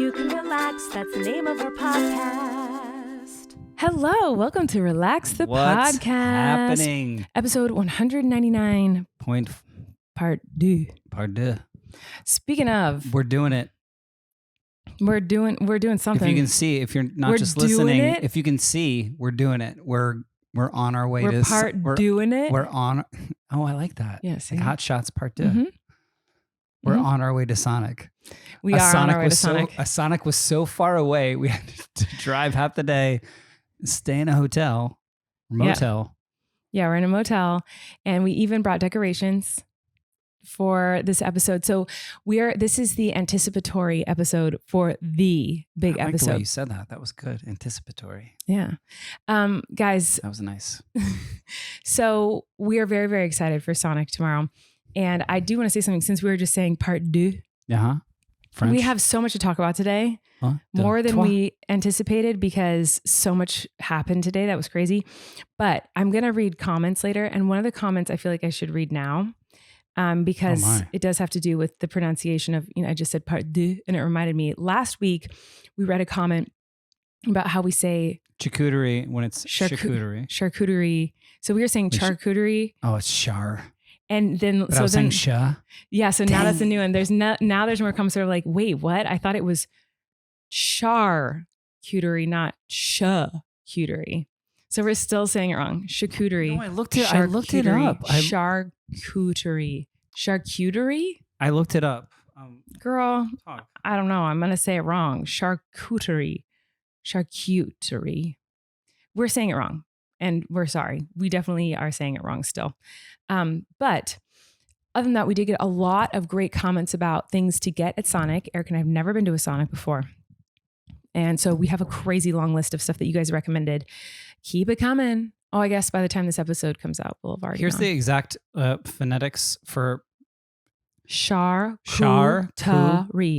you can relax. That's the name of our podcast. Hello, welcome to Relax the What's Podcast. happening? Episode 199, Point part 2. part deux. Speaking of, We're doing it. we're doing something. If you can see, if you're not We're just doing listening, it? if you can see, we're doing it. We're on our way we're to doing it. We're on. Oh, I like that. Yeah, see? Like Hot Shots Part 2. Mhm. We're Mhm. on our way to Sonic. We are on our way to Sonic. A Sonic was so far away. We had to drive half the day, stay in a hotel, motel. Yeah, we're in a motel, and we even brought decorations for this episode. So this is the anticipatory episode for the big I like the way episode. you said that. That was good. Anticipatory. Yeah. Guys, That was nice. so we are very, very excited for Sonic tomorrow. And I do want to say something since we were just saying part 2. Uh-huh. French. We have so much to talk about today, Huh? more than Toi. we anticipated because so much happened today. That was crazy. But I'm going to read comments later. And one of the comments I feel like I should read now because my. it does have to do with the pronunciation of, I just said part 2 and it reminded me. Last week, we read a comment about how we say charcuterie when it's charcuterie. charcuterie. So we were saying Which- charcuterie. Oh, it's char. And then, But I was saying sha. yeah. So now that's the Dang. new one. Now there's more comments that are like, wait, what? I thought it was charcuterie, not charcuterie. So we're still saying it wrong. Charcuterie. No, I looked it up. Charcuterie. Charcuterie? I looked it up. Girl, Talk. I don't know. I'm going to say it wrong. Charcuterie. Charcuterie. We're saying it wrong. And we're sorry. We definitely are saying it wrong still. But other than that, we did get a lot of great comments about things to get at Sonic. Erik and I have never been to a Sonic before. And so we have a crazy long list of stuff that you guys recommended. Keep it coming. Oh, I guess by the time this episode comes out, we'll have already Here's gone. the exact phonetics for charcuterie.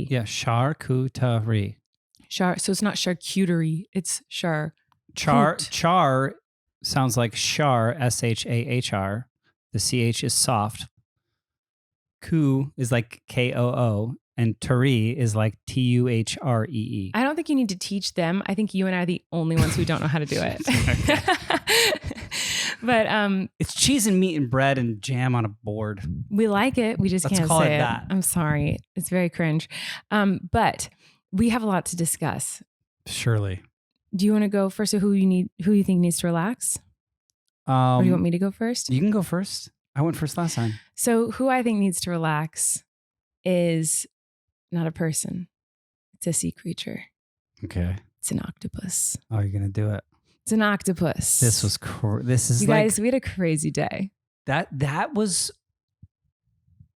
yeah, charcuterie. So it's not charcuterie. It's Char Coot. sounds like char, SHAHR. The CH is soft. Ku is like KOO, and Turi is like TUHREE. I don't think you need to teach them. I think you and I are the only ones who don't know how to do it. But It's cheese and meat and bread and jam on a board. we like it. We just Let's can't call say it it. that. I'm sorry. It's very cringe. But we have a lot to discuss. Surely. Do you want to go first? So who you think needs to relax? Or do you want me to go first? You can go first. I went first last time. So who I think needs to relax is not a person. It's a sea creature. Okay. It's an octopus. Oh, you're gonna do it. It's an octopus. This was this is you like guys, we had a crazy day. that was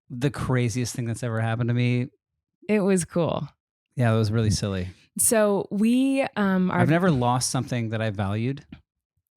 the craziest thing that's ever happened to me. It was cool. Yeah, it was really silly. So we are I've never lost something that I valued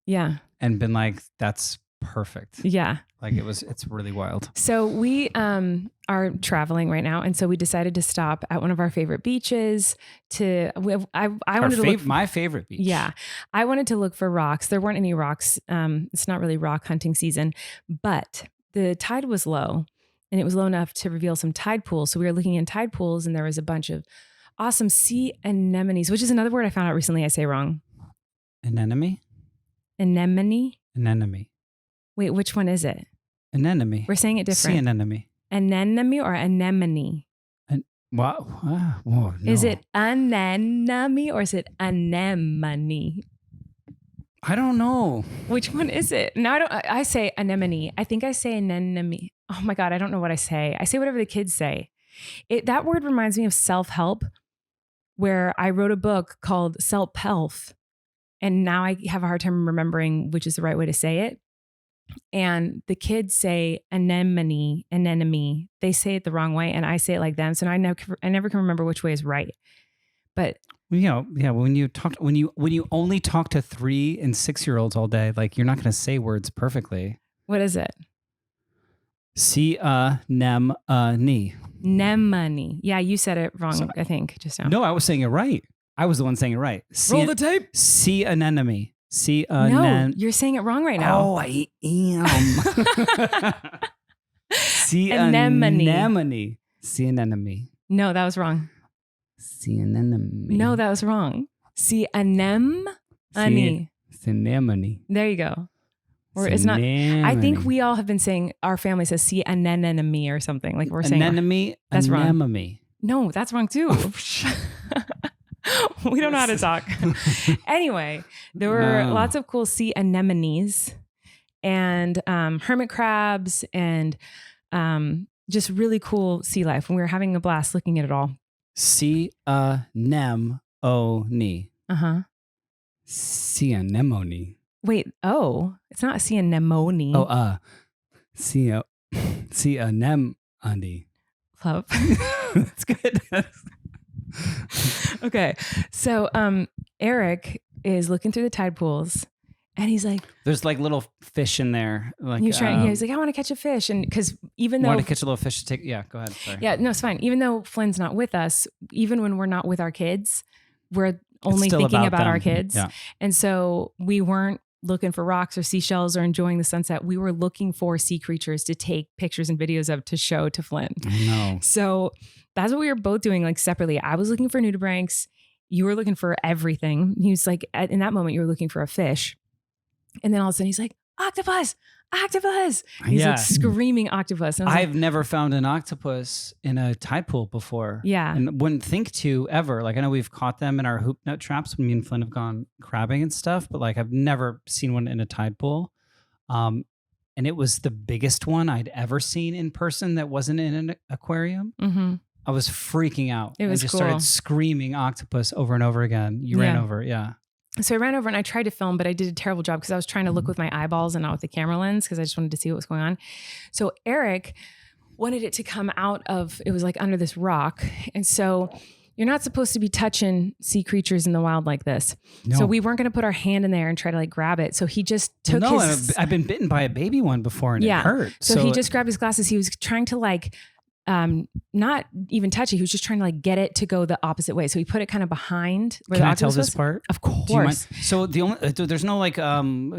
yeah. and been like, that's perfect. Yeah. Like it's really wild. So we are traveling right now, and so we decided to stop at one of our favorite beaches. I wanted to look. My favorite beach. Yeah, I wanted to look for rocks. There weren't any rocks. It's not really rock hunting season, but the tide was low, and it was low enough to reveal some tide pools. So we were looking in tide pools, and there was a bunch of awesome sea anemones, which is another word I found out recently. I say wrong. Anemone? Anemone. Anemone. Wait, which one is it? Anemone. We're saying it Sea different. anemone. Anemone or anemone? Wow. Whoa, no. Is it anemone or is it anemone? I don't know. Which one is it? No, I say anemone. I think I say anemone. Oh my God, I don't know what I say. I say whatever the kids say. That word reminds me of self-help, where I wrote a book called Self-Help, and now I have a hard time remembering which is the right way to say it. And the kids say anemone. They say it the wrong way, and I say it like them. So now I never can remember which way is right. But Yeah. When you only talk to 3 and 6-year-olds all day, like you're not going to say words perfectly. what is it? Anemone. Nemone. Yeah, you said it wrong. I think just now. No, I was saying it right. I was the one saying it right. Roll the tape. Sea anemone. No, you're saying it wrong right now. Oh, I am. Sea Anemone. anemone. Sea anemone. No, that was wrong. Sea anemone. No, that was wrong. Sea anemone. Anemone. There you go. Or it's not. I think we all have been saying our family says sea anemone or something. Like we're saying anemone. That's wrong. Anemone. No, that's wrong too. We don't know how to talk. Anyway, there were lots of cool sea anemones and hermit crabs and just really cool sea life. And we were having a blast looking at it all. Sea anemone. Uh-huh. Sea anemone. Wait, it's not sea anemone. Sea anemone. Love. That's good. Okay. So Erik is looking through the tide pools and he's like, there's like little fish in there. Like he's like, I want to catch a fish. And because even though want to catch a little fish to take, go ahead. Sorry. Yeah, no, it's fine. Even though Flynn's not with us, even when we're not with our kids, we're only thinking about our kids. Yeah. And so we weren't looking for rocks or seashells or enjoying the sunset. We were looking for sea creatures to take pictures and videos of to show to Flynn. I know. So that's what we were both doing, like separately. I was looking for nudibranchs. You were looking for everything. He was like, in that moment, you were looking for a fish. And then all of a sudden he's like, octopus. He's like screaming octopus. And I've never found an octopus in a tide pool before. Yeah. And wouldn't think to ever. Like I know we've caught them in our hoop nut traps when me and Flynn have gone crabbing and stuff, but like I've never seen one in a tide pool. And it was the biggest one I'd ever seen in person that wasn't in an aquarium. Mm-hmm. I was freaking out. It was just cool. Started screaming octopus over and over again. You ran over, yeah. So I ran over and I tried to film, but I did a terrible job because I was trying to look with my eyeballs and not with the camera lens because I just wanted to see what was going on. So Erik wanted it to come out of, it was like under this rock. And so you're not supposed to be touching sea creatures in the wild like this. No. So we weren't going to put our hand in there and try to like grab it. So he just took I've been bitten by a baby one before and it hurt. So he just grabbed his glasses. He was trying to like, not even touch it. He was just trying to like get it to go the opposite way. So he put it kind of behind where Can the I tell octopus this was. part? Of course. So the only there's no like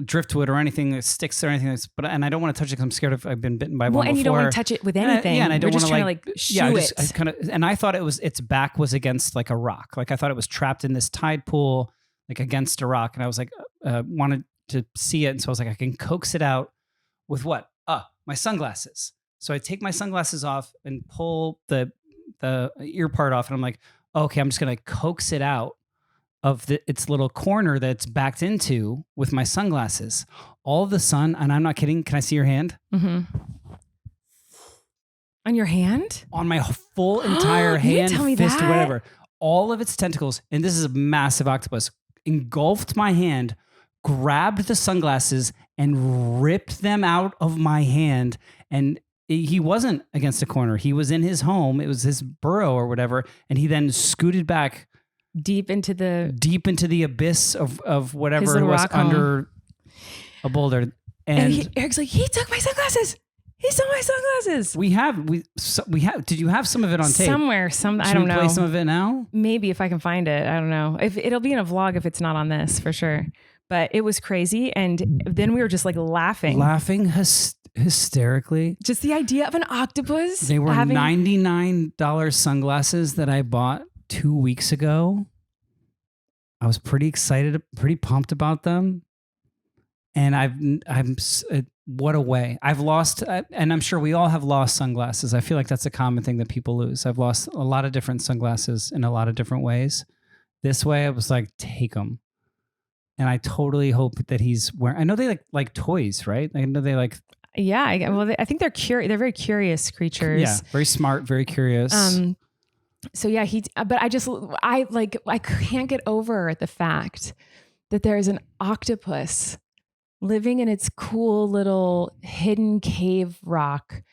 driftwood or anything that sticks or anything and I don't want to touch it because I'm scared I've been bitten by one before. Well, and you don't want to touch it with anything. And I don't want to like shoo it. I kind of, and I thought its back was against like a rock. Like I thought it was trapped in this tide pool, like against a rock. And I was like, wanted to see it. And so I was like, I can coax it out with what? My sunglasses. So I take my sunglasses off and pull the ear part off. And I'm like, okay, I'm just going to coax it out of its little corner that's backed into with my sunglasses. All of the sun, and I'm not kidding. Can I see your hand? Mm-hmm. On your hand? On my full entire hand, didn't tell me fist, that. whatever. All of its tentacles, and this is a massive octopus, engulfed my hand, grabbed the sunglasses, and ripped them out of my hand. And he wasn't against a corner. He was in his home. It was his burrow or whatever. And he then scooted back deep into the abyss of whatever was under a boulder. And Eric's like, he took my sunglasses. He stole my sunglasses. We have. Did you have some of it on tape? Somewhere. I don't know. Play some of it now? Maybe if I can find it. I don't know. If it'll be in a vlog if it's not on this for sure. But it was crazy. And then we were just like laughing. Hysterically. Just the idea of an octopus. They were $99 sunglasses that I bought 2 weeks ago. I was pretty excited, pretty pumped about them. And what a way. I've lost, and I'm sure we all have lost sunglasses. I feel like that's a common thing that people lose. I've lost a lot of different sunglasses in a lot of different ways. This way, I was like, take them. And I totally hope that he's wearing, I know they like toys, right? I know they like. Yeah. I think they're curious. They're very curious creatures. Yeah. Very smart, very curious. So yeah, I can't get over the fact that there is an octopus living in its cool little hidden cave rock,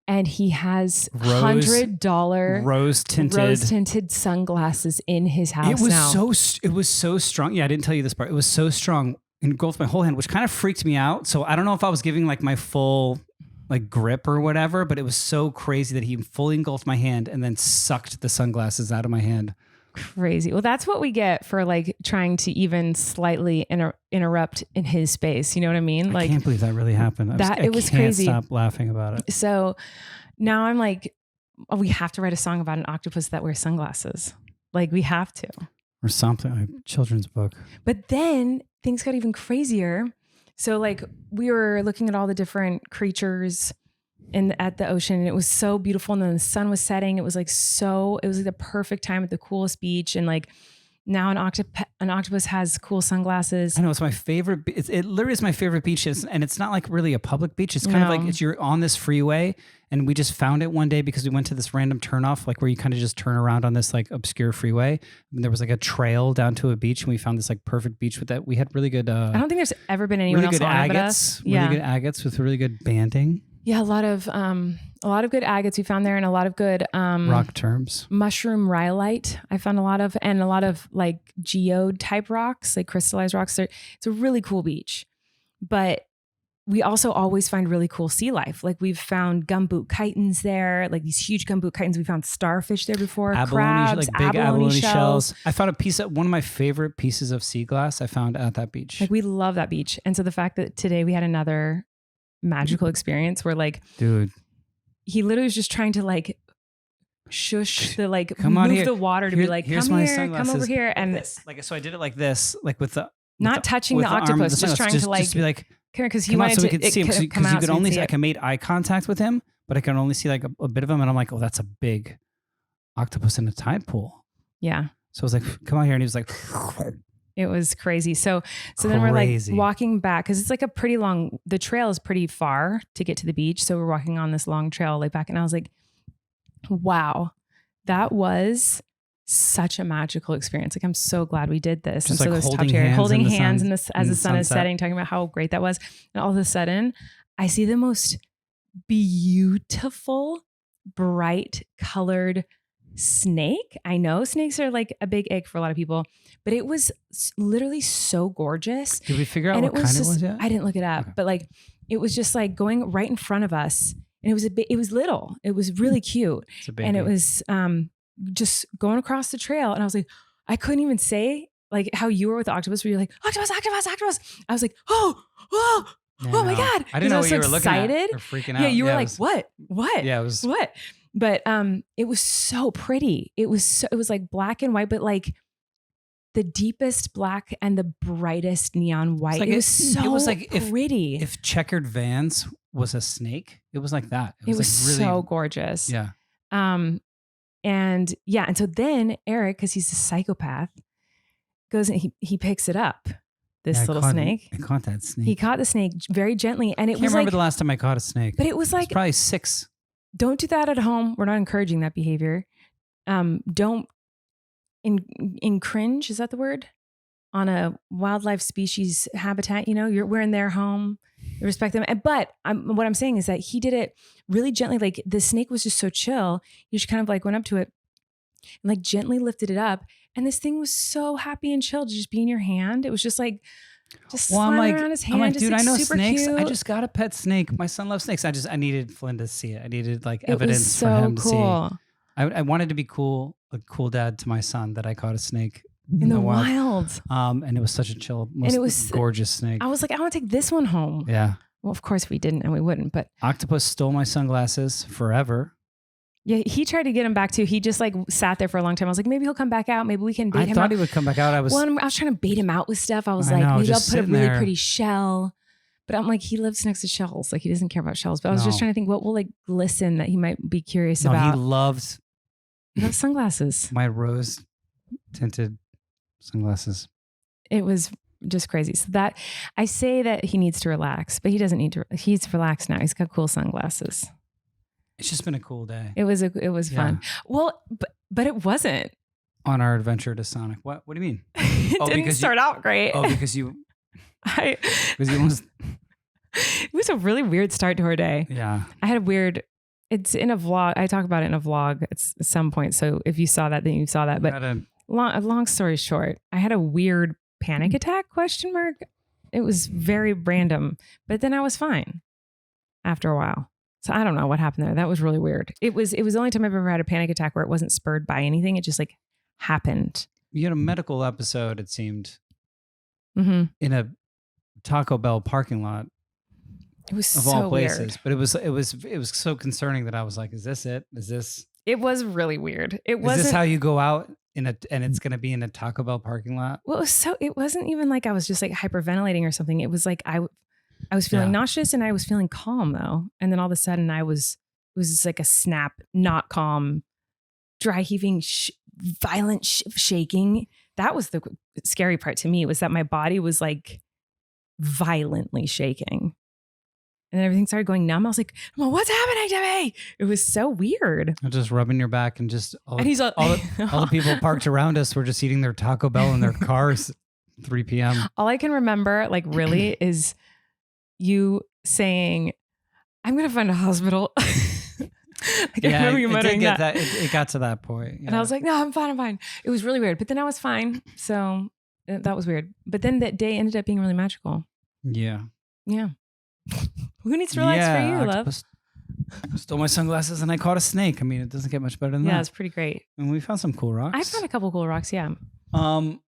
and he has $100 rose tinted sunglasses in his house. It was so strong. Yeah, I didn't tell you this part. It was so strong, engulfed my whole hand, which kind of freaked me out. So I don't know if I was giving like my full like grip or whatever, but it was so crazy that he fully engulfed my hand and then sucked the sunglasses out of my hand. Crazy. Well, that's what we get for like trying to even slightly interrupt in his space. You know what I mean? I can't believe that really happened. It was crazy. I can't stop laughing about it. So now I'm like, we have to write a song about an octopus that wears sunglasses. Like we have to. Or something like children's book. But then things got even crazier. So like we were looking at all the different creatures at the ocean, and it was so beautiful. And then the sun was setting. It was like the perfect time at the coolest beach. And like now an octopus has cool sunglasses. I know, it's my favorite. It literally is my favorite beach. And it's not like really a public beach. It's kind of like you're on this freeway, and we just found it one day because we went to this random turnoff, like where you kind of just turn around on this like obscure freeway. And there was like a trail down to a beach, and we found this like perfect beach with that. We had really good. I don't think there's ever been anyone really else good on it but agates. us. Really good agates with really good banding. Yeah, a lot of good agates we found there, and a lot of good rock terms. Mushroom rhyolite I found a lot of, and a lot of like geode type rocks, like crystallized rocks. It's a really cool beach. But we also always find really cool sea life. Like we've found gumboot chitons there, like these huge gumboot chitons. We found starfish there before, crabs, like big abalone shells. I found one of my favorite pieces of sea glass I found at that beach. Like we love that beach. And so the fact that today we had another magical experience where like, dude, he literally was just trying to like shush the like move the water to be like, come here, come over here. And this. Like, so I did it like this, like with the, not touching the octopus, just trying to like, just be like, come here, because he wanted so we to could see him, because you could only see, like I made eye contact with him, but I can only see like a bit of him. And I'm like, oh, that's a big octopus in a tide pool. Yeah. So I was like, come on here. And he was like, it was crazy. So then we're like walking back, because it's like the trail is pretty far to get to the beach. So we're walking on this long trail like back, and I was like, wow, that was such a magical experience. Like, I'm so glad we did this. Just and so like this top tier, holding hands as the sun is setting, talking about how great that was. And all of a sudden I see the most beautiful, bright colored snake. I know snakes are like a big ick for a lot of people, but it was literally so gorgeous. Did we figure out what kind it was yet? I didn't look it up, but like it was just like going right in front of us, and it was little. It was really cute, and it was just going across the trail. And I was like, I couldn't even say like how you were with the octopus, where you're like octopus, octopus, octopus. I was like, oh my god! I didn't know what you were looking at. Excited. Or freaking out. Yeah, you were like, what? Yeah, it was what? But it was so pretty. It was like black and white, but like the deepest black and the brightest neon white. It was so pretty. If checkered Vans was a snake, it was like that. It was like really, so gorgeous. Yeah. And so then Erik, because he's a psychopath, goes and he picks it up. This little snake. I caught that snake. He caught the snake very gently, and it was I can't remember the last time I caught a snake. But it was like probably 6. Don't do that at home. We're not encouraging that behavior. Don't cringe. Is that the word? On a wildlife species habitat, we're in their home. You respect them. But what I'm saying is that he did it really gently. Like the snake was just so chill. You just kind of like went up to it and like gently lifted it up. And this thing was so happy and chill to just be in your hand. It was just like, sliding around his hand. I'm like, dude, I know super snakes. Cute. I just got a pet snake. My son loves snakes. I needed Flynn to see it. I needed like evidence so for him to cool. see. I wanted to be cool, a cool dad to my son that I caught a snake in the wild. And it was such a chill, gorgeous snake. I was like, I want to take this one home. Yeah. Well, of course we didn't, and we wouldn't. But octopus stole my sunglasses forever. Yeah, he tried to get him back too. He just like sat there for a long time. I was like, maybe he'll come back out. Maybe we can bait him out. I thought he would come back out. I was trying to bait him out with stuff. I was maybe I'll put a really pretty shell. But I'm like, he lives next to shells. Like he doesn't care about shells. But I was just trying to think what will like glisten that he might be curious about. He loves sunglasses. My rose tinted sunglasses. It was just crazy. So that I say that he needs to relax, but he doesn't need to. He's relaxed now. He's got cool sunglasses. It's just been a cool day. It was fun. Well, but it wasn't. On our adventure to Sonic. What do you mean? It didn't start out great. Oh, because you it was a really weird start to our day. Yeah. I had it's in a vlog. I talk about it in a vlog at some point. So if you saw that, then you saw that. But long story short, I had a weird panic attack ? It was very random, but then I was fine after a while. So I don't know what happened there. That was really weird. It was the only time I've ever had a panic attack where it wasn't spurred by anything. It just like happened. You had a medical episode, it seemed, in a Taco Bell parking lot. It was of so all places, weird. But it was so concerning that I was like, "Is this it? Is this?" It was really weird. Is this how you go out and it's going to be in a Taco Bell parking lot. Well, it wasn't even like I was just like hyperventilating or something. It was like I was feeling nauseous and I was feeling calm though. And then all of a sudden it was just like a snap, not calm, dry heaving, violent shaking. That was the scary part to me, was that my body was like violently shaking. And then everything started going numb. I was like, well, what's happening to me? It was so weird. Just rubbing your back and just all he's the people parked around us were just eating their Taco Bell in their cars at 3 p.m. All I can remember, like really, is you saying, I'm going to find a hospital. Like, I remember you muttering that. It got to that point. Yeah. And I was like, no, I'm fine. It was really weird. But then I was fine. So that was weird. But then that day ended up being really magical. Yeah. Yeah. Who needs to relax for you, love? I stole my sunglasses and I caught a snake. I mean, it doesn't get much better than that. Yeah, it's pretty great. And we found some cool rocks. I found a couple cool rocks, yeah. I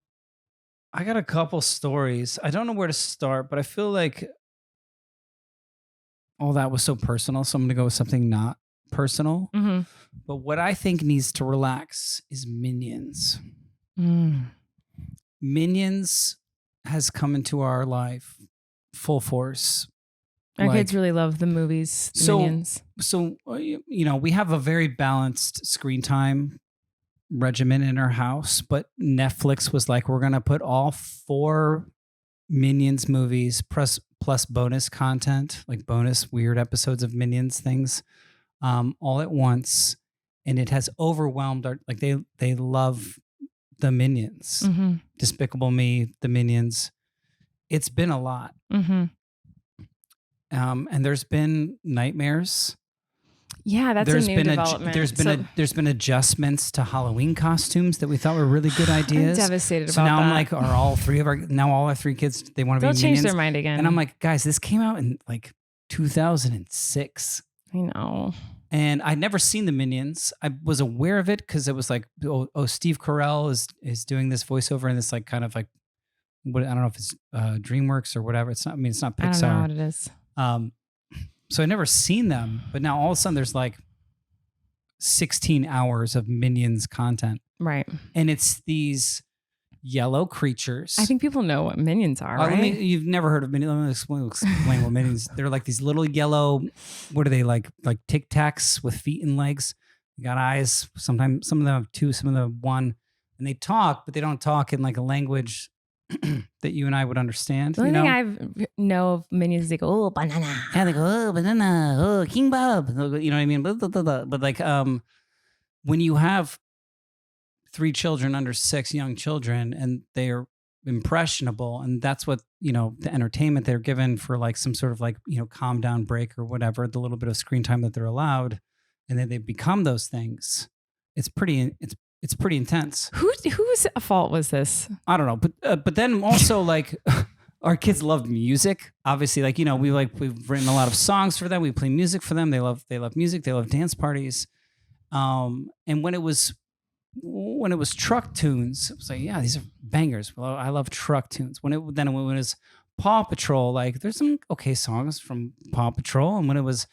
got a couple stories. I don't know where to start, but I feel like all that was so personal. So I'm going to go with something not personal. Mm-hmm. But what I think needs to relax is Minions. Minions has come into our life full force. Our kids really love the movies, Minions. So, we have a very balanced screen time regimen in our house, but Netflix was like, we're going to put all 4 Minions movies plus bonus content, like bonus weird episodes of Minions things, all at once. And it has overwhelmed they love the Minions. Mm-hmm. Despicable Me, the Minions. It's been a lot. Mm-hmm. And there's been nightmares. Yeah, that's a new development. There's been adjustments to Halloween costumes that we thought were really good ideas. I'm devastated about that. So now I'm like, all our 3 kids, they want to be Minions? They'll change their mind again. And I'm like, guys, this came out in like 2006. I know. And I'd never seen the Minions. I was aware of it because it was like, Steve Carell is doing this voiceover in this like kind of like, what, I don't know if it's DreamWorks or whatever. It's not Pixar. I don't know what it is. So I never seen them, but now all of a sudden there's like 16 hours of Minions content. Right. And it's these yellow creatures. I think people know what Minions are, right? You've never heard of Minions. Let me explain what Minions. They're like these little yellow, what are they like Tic Tacs with feet and legs. They got eyes. Sometimes some of them have 2, some of them have 1. And they talk, but they don't talk in like a language that you and I would understand. The only thing I know of Minions is they go, oh, banana. Yeah, they go, oh, banana, oh, King Bob. You know what I mean? But like, when you have 3 children under 6, young children, and they're impressionable, and that's what, the entertainment they're given for like some sort of like, calm down break or whatever, the little bit of screen time that they're allowed, and then they become those things. It's pretty intense. Whose fault was this? I don't know, but then also like our kids love music. Obviously, like we've written a lot of songs for them. We play music for them. They love music. They love dance parties. And when it was truck tunes, it was like, yeah, these are bangers. Well, I love truck tunes. When it was Paw Patrol, like there's some okay songs from Paw Patrol, and when it was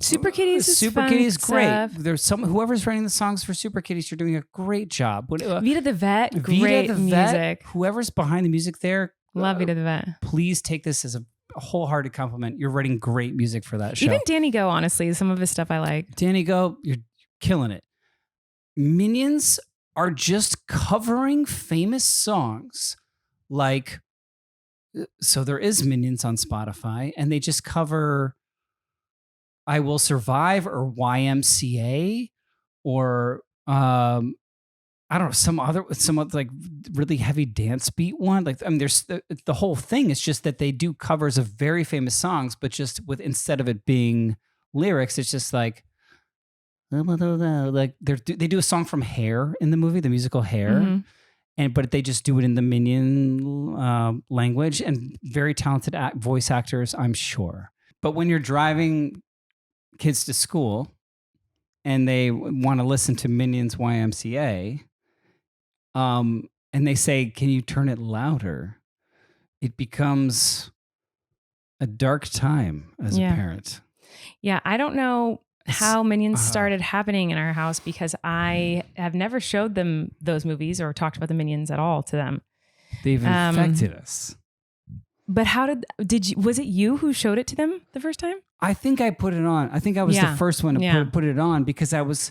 Super Kitties is Super fun Kitties, great. stuff. There's whoever's writing the songs for Super Kitties, you're doing a great job. Vita the Vet, great music. Whoever's behind the music there, love Vita the Vet. Please take this as a wholehearted compliment. You're writing great music for that show. Even Danny Go, honestly, some of his stuff I like. Danny Go, you're killing it. Minions are just covering famous songs like, so there is Minions on Spotify, and they just cover I Will Survive or YMCA or I don't know, some other like really heavy dance beat one. Like, I mean, there's the whole thing is just that they do covers of very famous songs, but just with, instead of it being lyrics, it's just like they do a song from Hair in the movie, the musical Hair. Mm-hmm. But they just do it in the Minion language, and very talented voice actors, I'm sure. But when you're driving kids to school and they want to listen to Minions YMCA, and they say, can you turn it louder? It becomes a dark time as a parent. Yeah, I don't know. how Minions started happening in our house because I have never showed them those movies or talked about the Minions at all to them. They've infected us. But how was it you who showed it to them the first time? I think I put it on. I think I was the first one to put it on because I was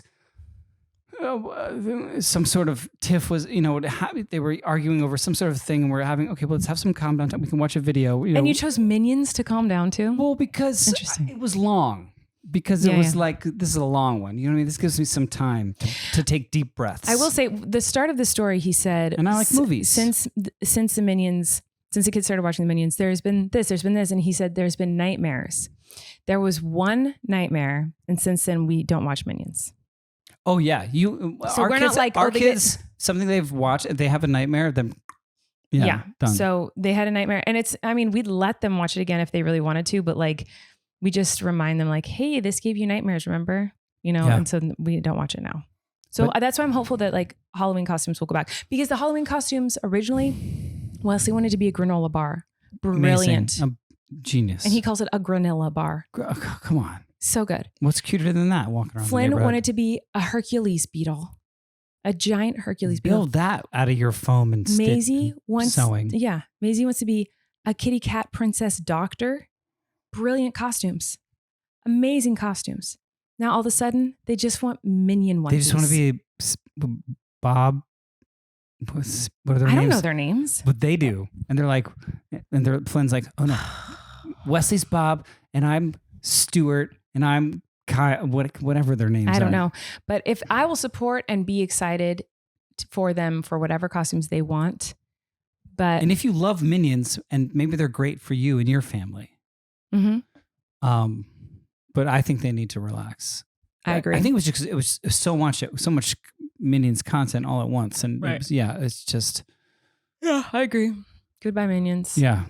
some sort of tiff was, they were arguing over some sort of thing and we're having, okay, well, let's have some calm down time. We can watch a video. And you chose Minions to calm down to? Well, because it was long. Because it was like, this is a long one. You know what I mean? This gives me some time to take deep breaths. I will say, the start of the story, he said... And I like movies. Since the Minions... Since the kids started watching the Minions, there's been this. And he said, there's been nightmares. There was one nightmare. And since then, we don't watch Minions. Oh, yeah. So we're not like... Our kids, something they've watched, they have a nightmare, then... Yeah, done. So they had a nightmare. And we'd let them watch it again if they really wanted to. But like... We just remind them like, hey, this gave you nightmares, remember? And so we don't watch it now. So that's why I'm hopeful that like Halloween costumes will go back. Because the Halloween costumes originally, Wesley wanted to be a granola bar. Brilliant. Genius. And he calls it a granola bar. Come on. So good. What's cuter than that walking around Flynn wanted to be a Hercules beetle. A giant Hercules beetle. Build that out of your foam and Maisie wants sewing. Yeah. Maisie wants to be a kitty cat princess doctor. Brilliant costumes. Amazing costumes. Now, all of a sudden, they just want Minion onesies. They just want to be Bob. What are their names? I don't know their names. But they do. And they're like, Flynn's like, oh no. Wesley's Bob, and I'm Stuart, and I'm Kyle, whatever their names are. I don't know. But if I will support and be excited for them for whatever costumes they want. And if you love Minions, and maybe they're great for you and your family. Mm-hmm. But I think they need to relax. I agree. I think it was just 'cause it was so much Minions content all at once, and it's just. Yeah, I agree. Goodbye, Minions. Yeah.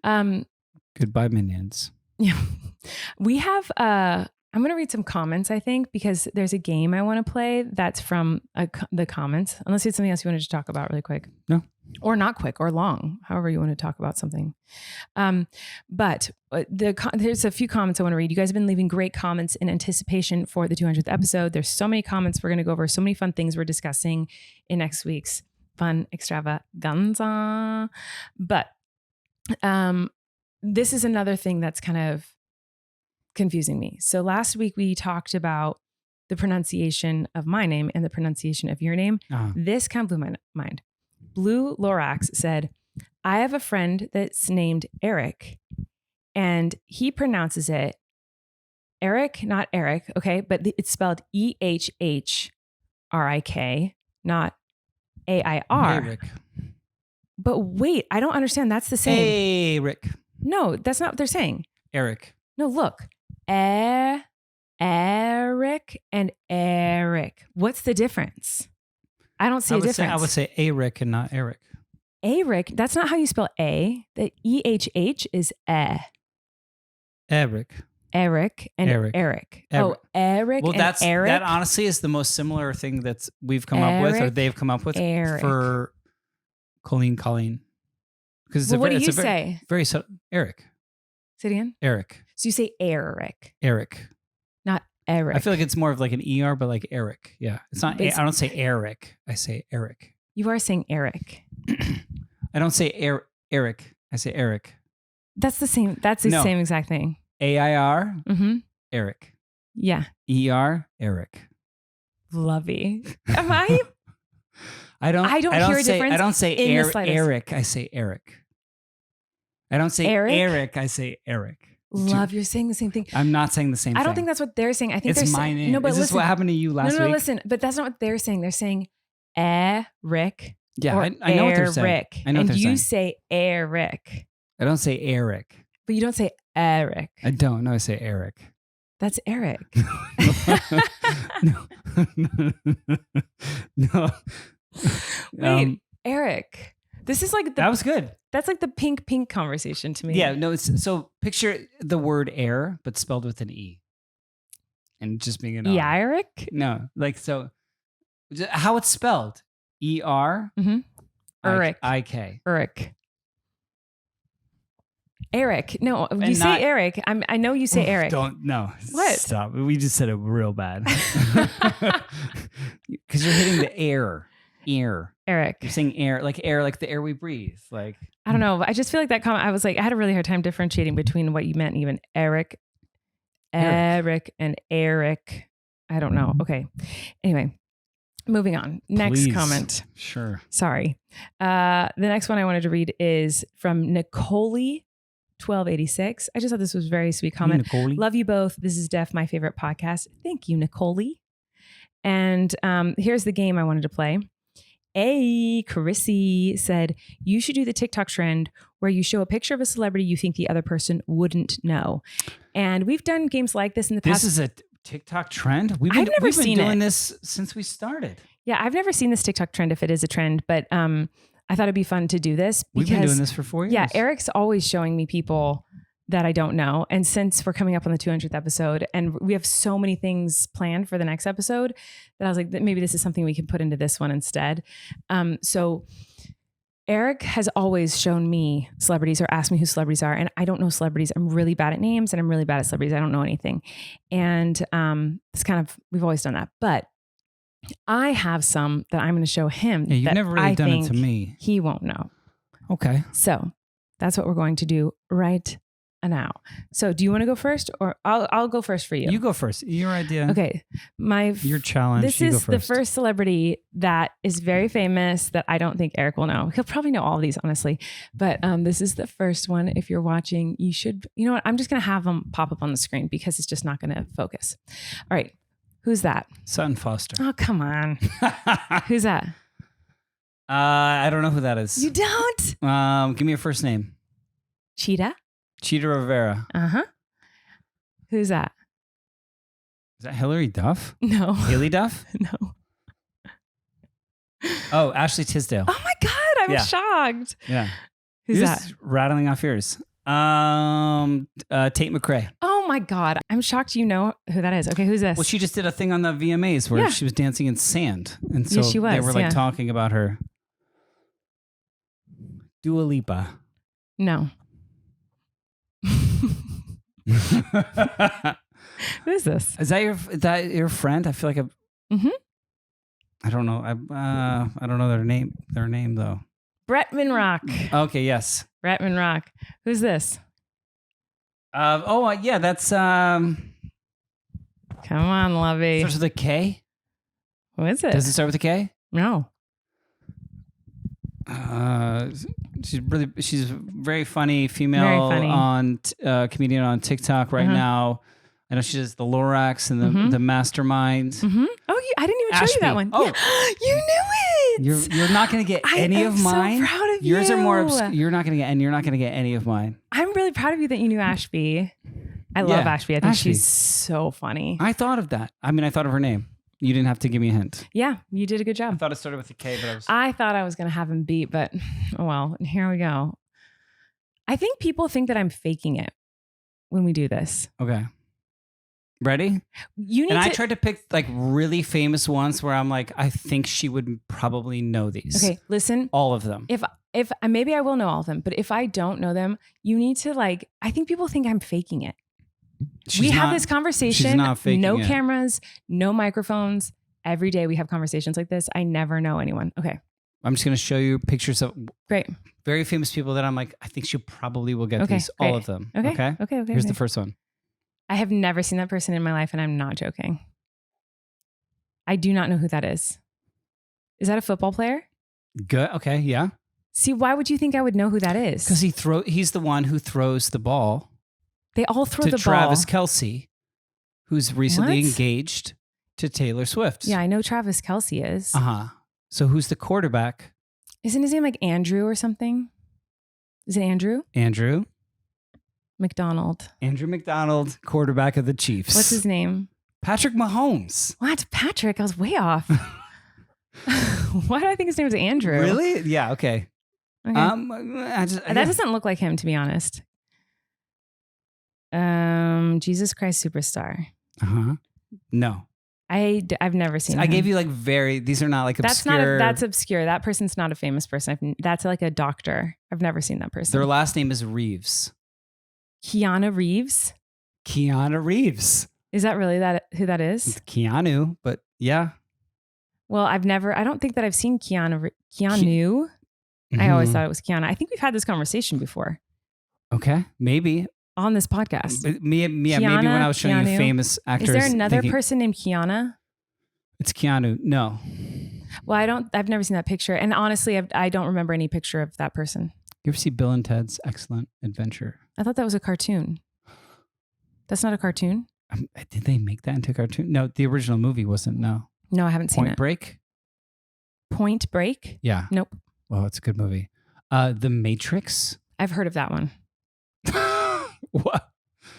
Goodbye, Minions. Yeah, we have. I'm going to read some comments. I think because there's a game I want to play that's from the comments. Unless it's something else you wanted to talk about really quick. No. Or not quick or long, however you want to talk about something. But there's a few comments I want to read. You guys have been leaving great comments in anticipation for the 200th episode. There's so many comments we're going to go over, so many fun things we're discussing in next week's fun extravaganza. But this is another thing that's kind of confusing me. So last week we talked about the pronunciation of my name and the pronunciation of your name. This kind of blew my mind. Blue Lorax said, I have a friend that's named Erik, and he pronounces it Erik, not Eric, okay? But it's spelled EHHRIK, not AIR. Erik. But wait, I don't understand. That's the same. Erik. No, that's not what they're saying. Erik. No, look. Eric and Eric. What's the difference? I don't see a difference. I would say Erik and not Eric. Erik, that's not how you spell A. The EHH is Erik. Eric and Eric. Oh, Erik well, and Eric. That honestly is the most similar thing that we've come up with, or they've come up with for Colleen. Because what do you say? Very Eric. Say it again. Eric. So you say Erik. Eric. Not Eric. I feel like it's more of like an ER, but like Eric. Yeah. It's not, I don't say Eric. I say Eric. You are saying Eric. I don't say Eric. I say Eric. That's the same. That's the same exact thing. AIR. Mm-hmm. Eric. Yeah. ER. Eric. Lovey. Am I? I don't hear a difference. I don't say Eric. I say Eric. I don't say Eric. I say Eric. Love, you're saying the same thing. I'm not saying the same thing. I don't think that's what they're saying. I think it's my name. No, but is this what happened to you last week? No, listen. But that's not what they're saying. They're saying Eric. Yeah, I know what they're saying. I know what they're saying. And you say Eric. I don't say Eric. But you don't say Eric. I don't. No, I say Eric. That's Eric. No. Wait, Eric. This is like that was good. That's like the pink conversation to me. Yeah, no, so picture the word air, but spelled with an E. And just being an R. Yeah, Eric? No, like so how it's spelled. ER. Mm-hmm. Erik. IK. Erik. Erik. No, you And say not- Erik. I know you say Erik. Don't no. What? Stop. We just said it real bad. Because you're hitting the air. Air. Erik. You're saying air, like the air we breathe. Like I don't know. I just feel like that comment. I was like, I had a really hard time differentiating between what you meant, even Erik, and Erik. I don't know. Okay. Anyway, moving on. Next please. comment. Sure. Sorry. The next one I wanted to read is from Nicole 1286. I just thought this was a very sweet comment. Hey, Nicole. Love you both. This is Def, my favorite podcast. Thank you, Nicole. And here's the game I wanted to play. Carissy said, you should do the TikTok trend where you show a picture of a celebrity you think the other person wouldn't know. And we've done games like this in the past. This is a TikTok trend? We've I've never been seen doing it. this since we started. Yeah, I've never seen this TikTok trend if it is a trend, but I thought it'd be fun to do this because We've been doing this for 4 years. yeah, Eric's always showing me people that I don't know. And since we're coming up on the 200th episode and we have so many things planned for the next episode that I was like, maybe this is something we can put into this one instead. So Erik has always shown me celebrities or asked me who celebrities are. And I don't know celebrities. I'm really bad at names and I'm really bad at celebrities. I don't know anything. And it's kind of, we've always done that. But I have some that I'm going to show him. Yeah, you've that never really I done it think to me. He won't know. Okay. So that's what we're going to do right now. So do you want to go first or I'll go first for you? You go first. Your idea. Okay. Your challenge. This You go is the first celebrity that is very famous that I don't think Erik will know. He'll probably know all of these, honestly. But this is the first one. If you're watching, you should, you know what? I'm just going to have them pop up on the screen because it's just not going to focus. All right. Who's that? Sutton Foster. Oh, come on. Who's that? I don't know who that is. You don't? Give me a first name. Cheetah? Cheetah Rivera. Uh-huh. Who's that? Is that Hillary Duff? No. Haley Duff? No. Oh, Ashley Tisdale. Oh my God, I'm Yeah. shocked. Yeah. Who's You're that? just rattling off yours. Tate McRae. Oh my God, I'm shocked you know who that is. Okay, who's this? Well, she just did a thing on the VMAs where Yeah. she was dancing in sand. And so Yeah, she they was, were like yeah. talking about her. Dua Lipa. No. Who is this? Is that your friend? I feel like Mhm. I don't know. I don't know their name. Their name though. Bretman Rock. Okay. Yes. Bretman Rock. Who's this? Yeah. That's Come on, lovey. starts with a K. Who is it? Does it start with a K? No. She's a very funny female Very funny. on comedian on TikTok right Uh-huh. now. I know she does the Lorax and the Mastermind. Mm-hmm. Oh, I didn't even show you Ashby. that one. Oh. Yeah. You knew it. You're not going to get I any am of mine. so proud of Yours are more you. obscure. You're not going to get any of mine. I'm really proud of you that you knew Ashby. I love Yeah, Ashby. I think Ashby. she's so funny. I thought of that. I mean, I thought of her name. You didn't have to give me a hint. Yeah, you did a good I job. thought it started with a K, but I was. I thought I was going to have him beat, but oh well, here we go. I think people think that I'm faking it when we do this. Okay. Ready? You need And to. I tried to pick like really famous ones where I'm like, I think she would probably know these. Okay, listen. All of them. If maybe I will know all of them, but if I don't know them, you need to like. I think people think I'm faking it. We have this conversation. not faking no it. cameras, no microphones. Every day we have conversations like this. I never know anyone. Okay, I'm just going to show you pictures of great. very famous people that I'm like, I think she probably will get Okay, these. All great. of them. Okay, Okay. okay. Here's okay. the first one. I have never seen that person in my life, and I'm not joking. I do not know who that is. Is that a football player? Good. Okay. Yeah. See, why would you think I would know who that is? Because he's the one who throws the ball They all throw to the Travis ball. Kelce, who's recently What? engaged to Taylor Swift. Yeah, I know Travis Kelce is. Uh-huh. So who's the quarterback? Isn't his name like Andrew or something? Is it Andrew? Andrew McDonald. McDonald, quarterback of the Chiefs. What's his name? Patrick Mahomes. What? Patrick? I was way off. Why do I think his name is Andrew? Really? Yeah. Okay. Okay. That doesn't look like him, to be honest. Jesus Christ Superstar. Uh-huh. No. I've never seen I him. gave you like these are not like That's obscure. that's obscure. That person's not a famous person. That's like a doctor. I've never seen that person. Their last name is Reeves. Keanu Reeves. Keanu Reeves. Is that really who that is? It's Keanu, but yeah. Well, I don't think that I've seen Keanu. I always Mhm. thought it was Keanu. I think we've had this conversation before Okay, maybe. on this podcast. Maybe when I was showing you Keanu. famous actors. Is there another thinking, person named Kiana? It's Keanu. No. Well, I've never seen that picture. And honestly, I don't remember any picture of that person. You ever see Bill and Ted's Excellent Adventure? I thought that was a cartoon. That's not a cartoon? Did they make that into a cartoon? No, the original movie wasn't. No. No, I haven't seen Point it. Break? Point Break? Yeah. Nope. Well, it's a good movie. The Matrix? I've heard of that one. What?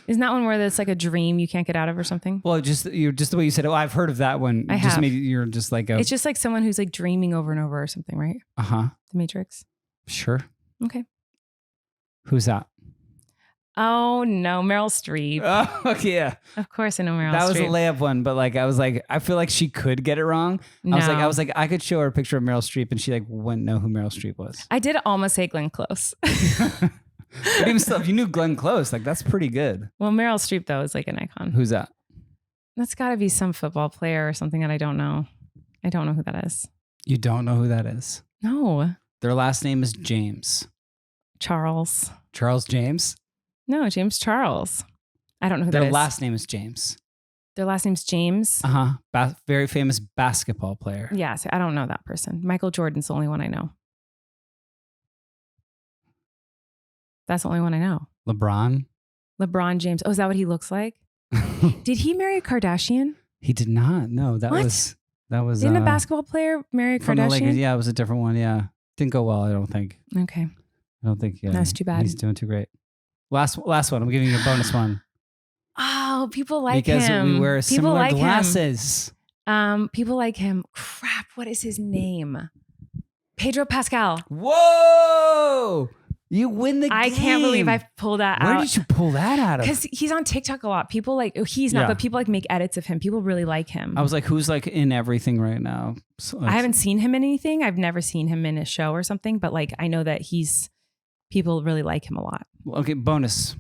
Isn't that one where it's like a dream you can't get out of or something? Well, just the way you said, "Oh, I've heard of that one." I just have. maybe you're just like a It's just like someone who's like dreaming over and over or something, right? uh-huh. The Matrix. Sure. Okay. Who's that? Oh no, Meryl Streep. Oh, okay, yeah. Of course I know Meryl Streep. That was a layup one, but like I was like, I feel like she could get it wrong. No. I was like, I could show her a picture of Meryl Streep and she like wouldn't know who Meryl Streep was. I did almost say Glenn Close. But even still, if you knew Glenn Close, like that's pretty good. Well, Meryl Streep though is like an icon. Who's that? That's got to be some football player or something that I don't know. I don't know who that is. You don't know who that is. No. Their last name is James. Charles. Charles James? No, James Charles. I don't know who that Their is. last name is James. Their last name's James. Uh-huh. Very famous basketball player. Yeah, so I don't know that person. Michael Jordan's the only one I know. That's the only one I know. LeBron? LeBron James. Oh, is that what he looks like? Did he marry a Kardashian? He did not. No, that What? was Didn't a basketball player marry a from the Lakers. Kardashian? Yeah, it was a different one. Yeah. Didn't go well, I don't think. Okay. I don't think That's too bad. He's doing too great. Last one. I'm giving you a bonus one. Oh, people like because him. we wear People similar like glasses. him. People like him. Crap, what is his name? Pedro Pascal. Whoa! You win the game. I can't believe I pulled that Where out. did you pull that out of? Because he's on TikTok a lot. People like, he's not, Yeah. but people like make edits of him. People really like him. I was like, who's like in everything right now? So, I haven't seen him in anything. I've never seen him in a show or something, but like I know that people really like him a lot. Okay, bonus.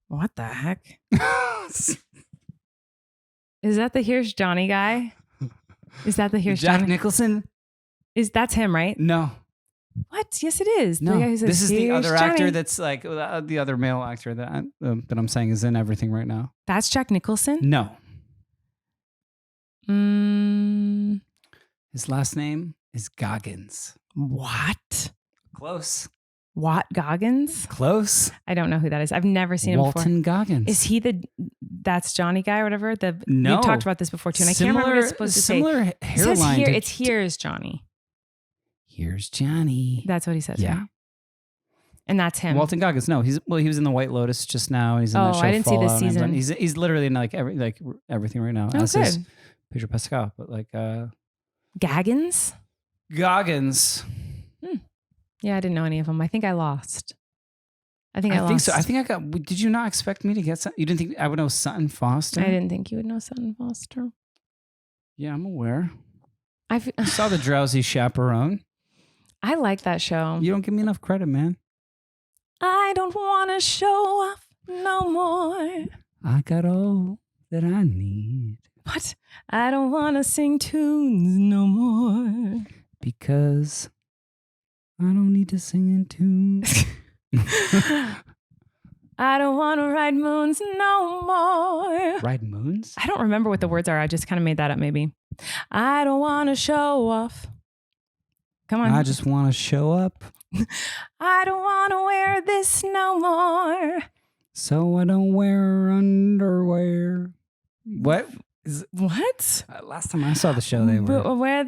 What the heck? Is that the Here's Johnny guy? Is that the Here's Jack Johnny? Nicholson? That's him, right? No. What? Yes, it is. The No. guy who says, This is the "Here's other Johnny." actor that's like the other male actor that I'm saying is in everything right now. That's Jack Nicholson? No. Mm, His last name is Goggins. what? Close. Watt Goggins? Close. I don't know who that is. I've never seen him before. Walton Goggins. Is he That's Johnny guy or whatever? No. We've talked about this before too, and I can't remember what it's supposed to say. Similar It says hairline. here, to- it's Here's Johnny. Here's Johnny. That's what he says. Yeah. Right? And that's him. Walton Goggins. No, he was in the White Lotus just now. He's in that Oh, show I didn't see this Fallout, and season. He's literally in like everything right now. Oh, as is good. Pedro Pascal, but like Gaggins? Goggins. Yeah, I didn't know any of them. I think I lost. I think so. I think I got. Did you not expect me to get something? You didn't think I would know Sutton Foster? I didn't think you would know Sutton Foster. Yeah, I'm aware. I Saw The Drowsy Chaperone. like that show. You don't give me enough credit, man. I don't want to show off no more. I got all that I need What? I don't want to sing tunes no more. because I don't need to sing in tunes. I don't want to ride moons no more. Ride moons? I don't remember what the words are. I just kind of made that up maybe. I don't want to show off. Come on. I just want to show up, I don't want to wear this no more. so I don't wear underwear. What? What? Last time I saw the show, they were. Wear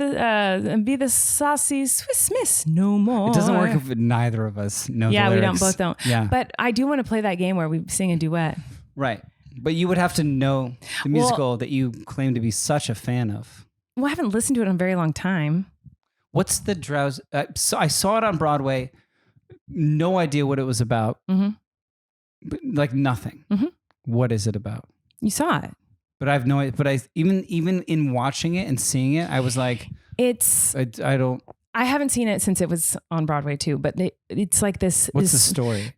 be the saucy Swiss Miss no more. It doesn't work if neither of us know the Yeah, we lyrics. both don't. Yeah. But I do want to play that game where we sing a duet. Right. But you would have to know the musical that you claim to be such a fan of. Well, I haven't listened to it in a very long time. What's the drowse? So I saw it on Broadway. No idea what it was about. Mm-hmm. But like nothing. Mhm. What is it about? You saw it. But I have no idea. But even in watching it and seeing it, I was like, It's I don't. I haven't seen it since it was on Broadway too, but it's like this. What's the story?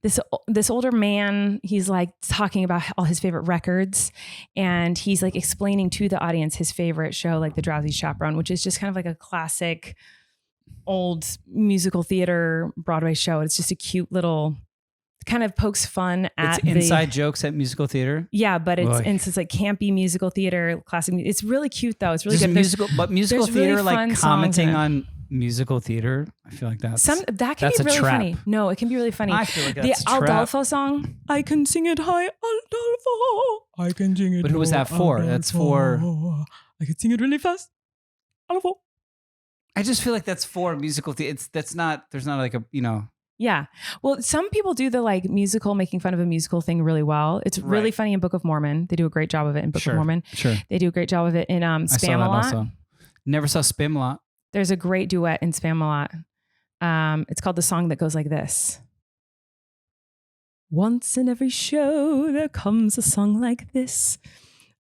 This older man, he's like talking about all his favorite records, and he's like explaining to the audience his favorite show, like The Drowsy Chaperone, which is just kind of like a classic old musical theater Broadway show. It's just a cute little, kind of pokes fun at it's inside jokes at musical theater. Yeah, but it's like campy musical theater, classic. It's really cute though. It's really Just good. musical theater, really like commenting on musical theater. I feel like that can be really funny. No, it can be really funny. I feel like that's the a trap. Aldolfo song. I can sing it high, Aldolfo. I can sing it. But who was that for? Aldolfo. That's for. I can sing it really fast, Aldolfo. I just feel like that's for musical theater. There's not like a Yeah. Well, some people do the like musical, making fun of a musical thing really well. It's really funny in Book of Mormon. They do a great job of it in Book of Mormon. Sure. They do a great job of it in Spamalot. Never saw Spamalot. There's a great duet in Spamalot. It's called The Song That Goes Like This. Once in every show, there comes a song like this.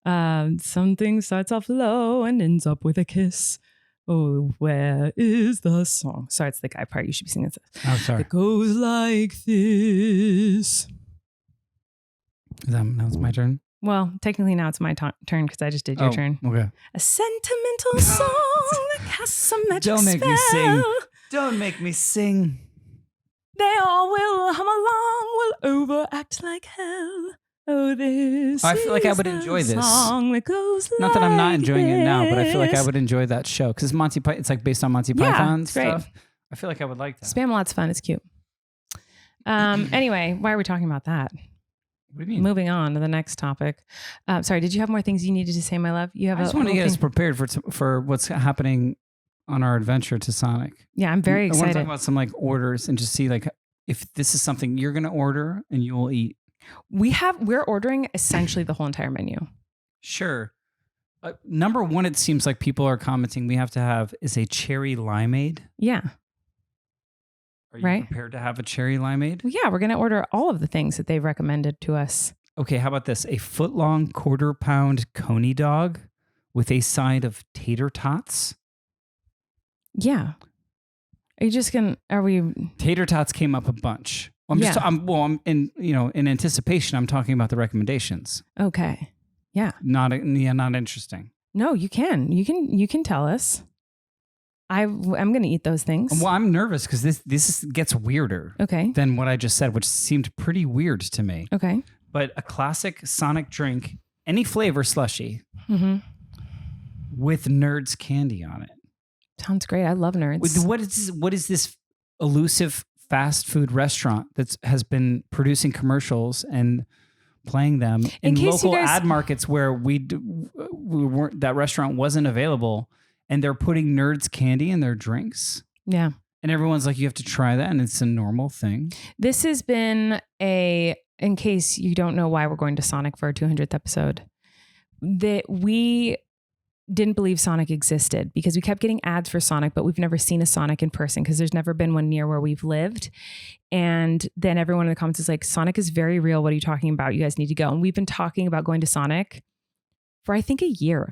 Something starts off low and ends up with a kiss. Oh, where is the song? Sorry, it's the guy part. You should be singing this. Oh, sorry. It goes like this. Now it's my turn? Well, technically now it's my turn because I just did your turn. Okay. A sentimental song that casts a magic Don't make spell. me sing. Don't make me sing. They all will hum along, will overact like hell. Oh, this I feel like I would enjoy this. Song that goes not that I'm not enjoying it now, but I feel like I this. would enjoy that show because it's like based on Monty Python it's great. stuff. I feel like I would like that. Spamalot's fun. It's cute. Anyway, why are we talking about that? What do you mean? Moving on to the next topic. Sorry, did you have more things you needed to say, my love? You have. I just want to get us prepared for what's happening on our adventure to Sonic. Yeah, I'm very excited. I want to talk about some like orders and just see like if this is something you're going to order and you will eat. We're ordering essentially the whole entire menu. Sure. Number one, it seems like people are commenting we have to have is a cherry limeade. Yeah. Are you prepared to have a cherry limeade? Well, yeah, we're going to order all of the things that they've recommended to us. Okay, how about this? A foot-long quarter-pound coney dog with a side of tater tots. Yeah. Are we? Tater tots came up a bunch. I'm in anticipation. I'm talking about the recommendations. Okay. Yeah. Not interesting. No, you can tell us. I'm going to eat those things. Well, I'm nervous because this gets weirder. Okay. Than what I just said, which seemed pretty weird to me. Okay. But a classic Sonic drink, any flavor slushy, with Nerds candy on it. Sounds great. I love Nerds. What is this elusive fast food restaurant that has been producing commercials and playing them in local ad markets where we weren't, that restaurant wasn't available, and they're putting Nerds candy in their drinks? Yeah. And everyone's like, you have to try that, and it's a normal thing. This has been in case you don't know why we're going to Sonic for our 200th episode, that we didn't believe Sonic existed because we kept getting ads for Sonic, but we've never seen a Sonic in person because there's never been one near where we've lived. And then everyone in the comments is like, Sonic is very real. What are you talking about? You guys need to go. And we've been talking about going to Sonic for, I think, a year.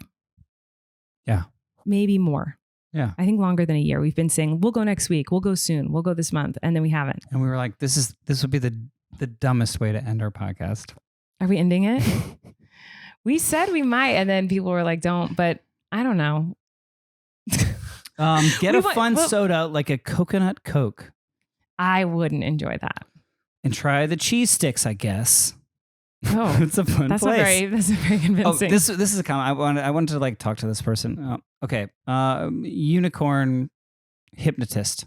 Yeah. Maybe more. Yeah. I think longer than a year. We've been saying, we'll go next week. We'll go soon. We'll go this month. And then we haven't. And we were like, this would be the dumbest way to end our podcast. Are we ending it? We said we might, and then people were like, don't, but I don't know. Get a fun soda like a coconut Coke. I wouldn't enjoy that. And try the cheese sticks, I guess. Oh, it's a fun place. That's a very convincing. Oh, this is a comment. I wanted to like talk to this person. Okay. Unicorn hypnotist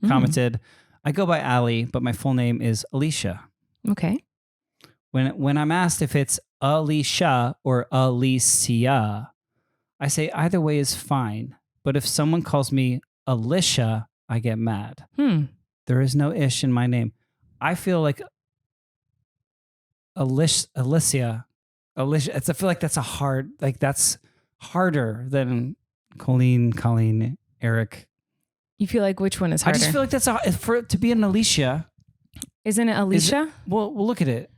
commented, I go by Ali, but my full name is Alicia. Okay. When I'm asked if it's Alicia or Alicia, I say either way is fine. But if someone calls me Alicia, I get mad. There is no ish in my name. I feel like Alicia. I feel like that's that's harder than Colleen, Erik. You feel like which one is harder? I just feel like to be an Alicia. Isn't it Alicia? Well, look at it.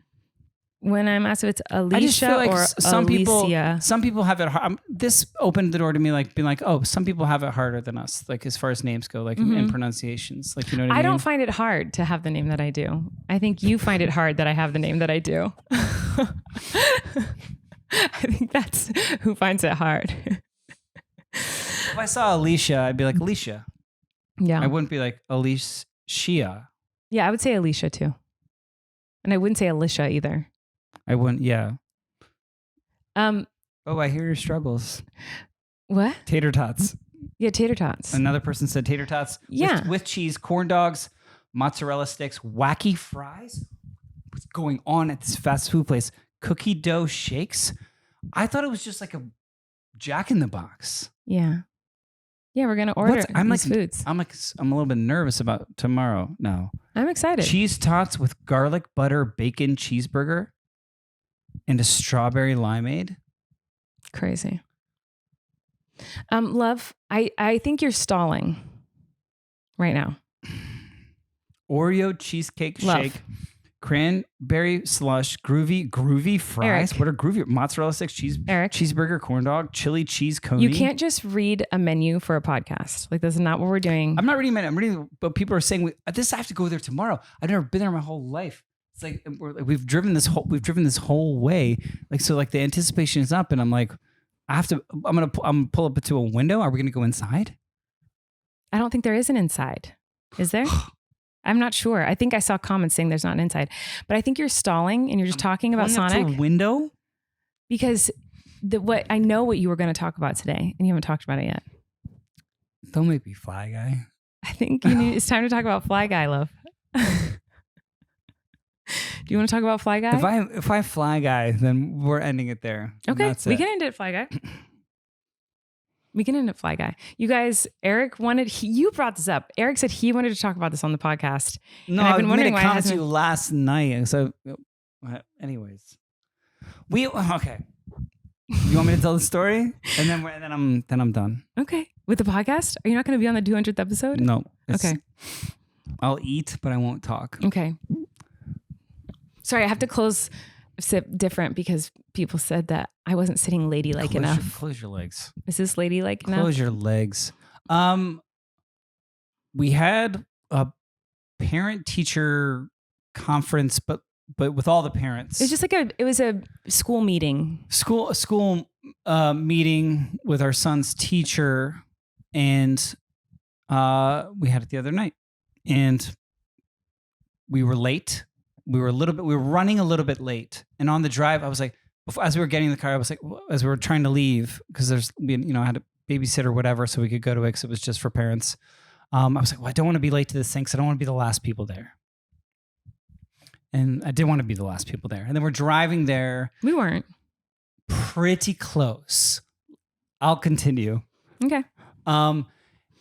when I'm asked if it's I just feel Alicia like or some Alicia. people have it hard. This opened the door to me, like being like, oh, some people have it harder than us, like as far as names go, like in pronunciations, like, you know what I mean? I don't find it hard to have the name that I do. I think you find it hard that I have the name that I do. I think that's who finds it hard. If I saw Alicia, I'd be like, Alicia. Yeah. I wouldn't be like Alicia. Yeah, I would say Alicia too. And I wouldn't say Alicia either. I wouldn't. Yeah. Oh, I hear your struggles. what? Tater tots. Yeah, tater tots. Another person said tater tots. Yeah. With cheese, corn dogs, mozzarella sticks, wacky fries. What's going on at this fast food place? Cookie dough shakes. I thought it was just like a Jack in the Box. Yeah. Yeah, we're gonna order these foods. I'm a little bit nervous about tomorrow. No. I'm excited. Cheese tots with garlic butter bacon cheeseburger and a strawberry limeade. Crazy. Love, I think you're stalling right now. Oreo cheesecake Love. shake, cranberry slush, groovy fries. Erik. What are groovy? Mozzarella sticks, Erik. cheeseburger, corn dog, chili cheese coney. You can't just read a menu for a podcast. Like, this is not what we're doing. I'm not reading menu. I'm reading, but people are saying this. I have to go there tomorrow. I've never been there my whole life. It's like we've driven this whole way. Like, so like the anticipation is up, and I'm like, I'm gonna pull up to a window. Are we gonna go inside? I don't think there is an inside. Is there? I'm not sure. I think I saw comments saying there's not an inside, but I think you're stalling and you're just talking about Pulling up Sonic to a window because I know what you were going to talk about today, and you haven't talked about it yet. Don't make me Fly Guy. I think it's time to talk about Fly Guy, love. Do you want to talk about Fly Guy? If I Fly Guy, then we're ending it there. Okay, we can end it, Fly Guy. We can end it, Fly Guy. You guys, Erik you brought this up. Erik said he wanted to talk about this on the podcast. No, I've been wondering why it comment to hasn't. you last night. So, anyways, okay. You want me to tell the story, and then I'm done. Okay, with the podcast, are you not going to be on the 200th episode? No. Okay. I'll eat, but I won't talk. Okay. Sorry, I have to close sip different because people said that I wasn't sitting ladylike enough. Close your legs. Is this ladylike enough? Close your legs. We had a parent-teacher conference, but with all the parents. It was just like it was a school meeting. School meeting with our son's teacher, and we had it the other night, and we were late. We were running a little bit late, and on the drive, I was like, as we were getting in the car, I was like, as we were trying to leave, because I had a babysitter or whatever, so we could go to it because it was just for parents. I was like, well, I don't want to be late to this thing because I don't want to be the last people there. And I didn't want to be the last people there. And then we're driving there. We weren't. Pretty close. I'll continue. Okay.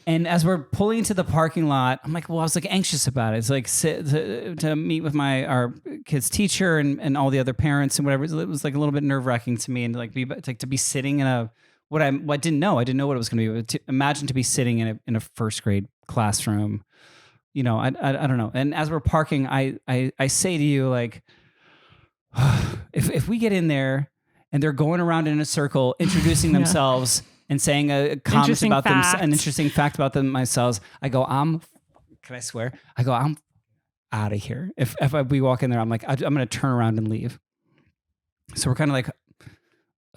And as we're pulling into the parking lot, I'm like, well, I was like anxious about it. It's like to meet with our kid's teacher and all the other parents and whatever. It was like a little bit nerve wracking to me, and to be sitting in what I didn't know. I didn't know what it was going to be. To imagine to be sitting in a first grade classroom. You know, I don't know. And as we're parking, I say to you, like, if we get in there and they're going around in a circle, introducing themselves and saying a comment about them, an interesting fact about themselves, I go, can I swear? I go, I'm out of here. If we walk in there, I'm like, I'm going to turn around and leave. So we're kind of like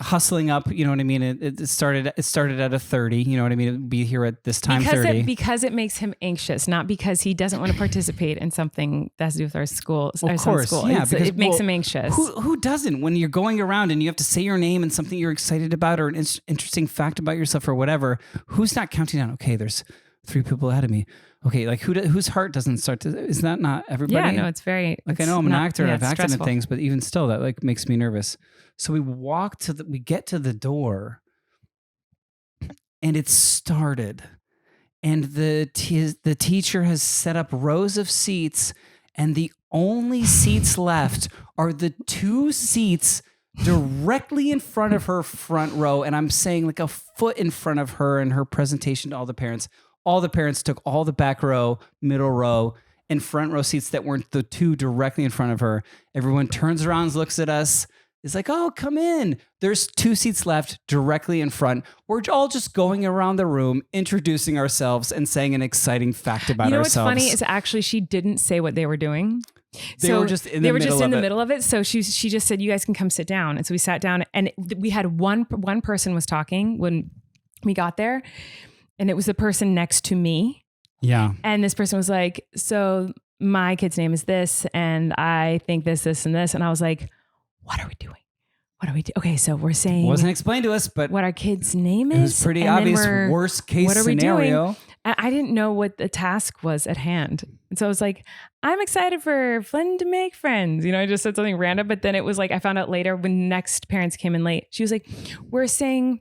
hustling up, you know what I mean? It started at a 30, you know what I mean? It'd be here at this time 30. Because it makes him anxious, not because he doesn't want to participate in something that has to do with our school. Of course, yeah, because it makes him anxious. Who doesn't? When you're going around and you have to say your name and something you're excited about or an interesting fact about yourself or whatever, who's not counting down? Okay, there's 3 people ahead of me. Okay, like whose heart doesn't start to? Is that not everybody? Yeah, no, it's very. Like, I know I'm an actor and I've acted in stressful. things, but even still, that like makes me nervous. So we get to the door, and it started, and the teacher has set up rows of seats, and the only seats left are the 2 seats directly in front of her front row, and I'm saying like a foot in front of her in her presentation to all the parents. All the parents took all the back row, middle row, and front row seats that weren't the two directly in front of her. Everyone turns around, looks at us. It's like, oh, come in. There's 2 seats left directly in front. We're all just going around the room, introducing ourselves and saying an exciting fact about ourselves. What's funny is actually she didn't say what they were doing. They were just in the middle of it. So she just said, you guys can come sit down. And so we sat down, and we had one person was talking when we got there, and it was the person next to me. Yeah. And this person was like, so my kid's name is this, and I think this, and this. And I was like, what are we doing? What are we doing? Okay, so we're saying... It wasn't explained to us, but... What our kid's name is. It was pretty obvious worst case scenario. I didn't know what the task was at hand. And so I was like, I'm excited for Flynn to make friends. I just said something random, but then it was like, I found out later when next parents came in late, she was like, we're saying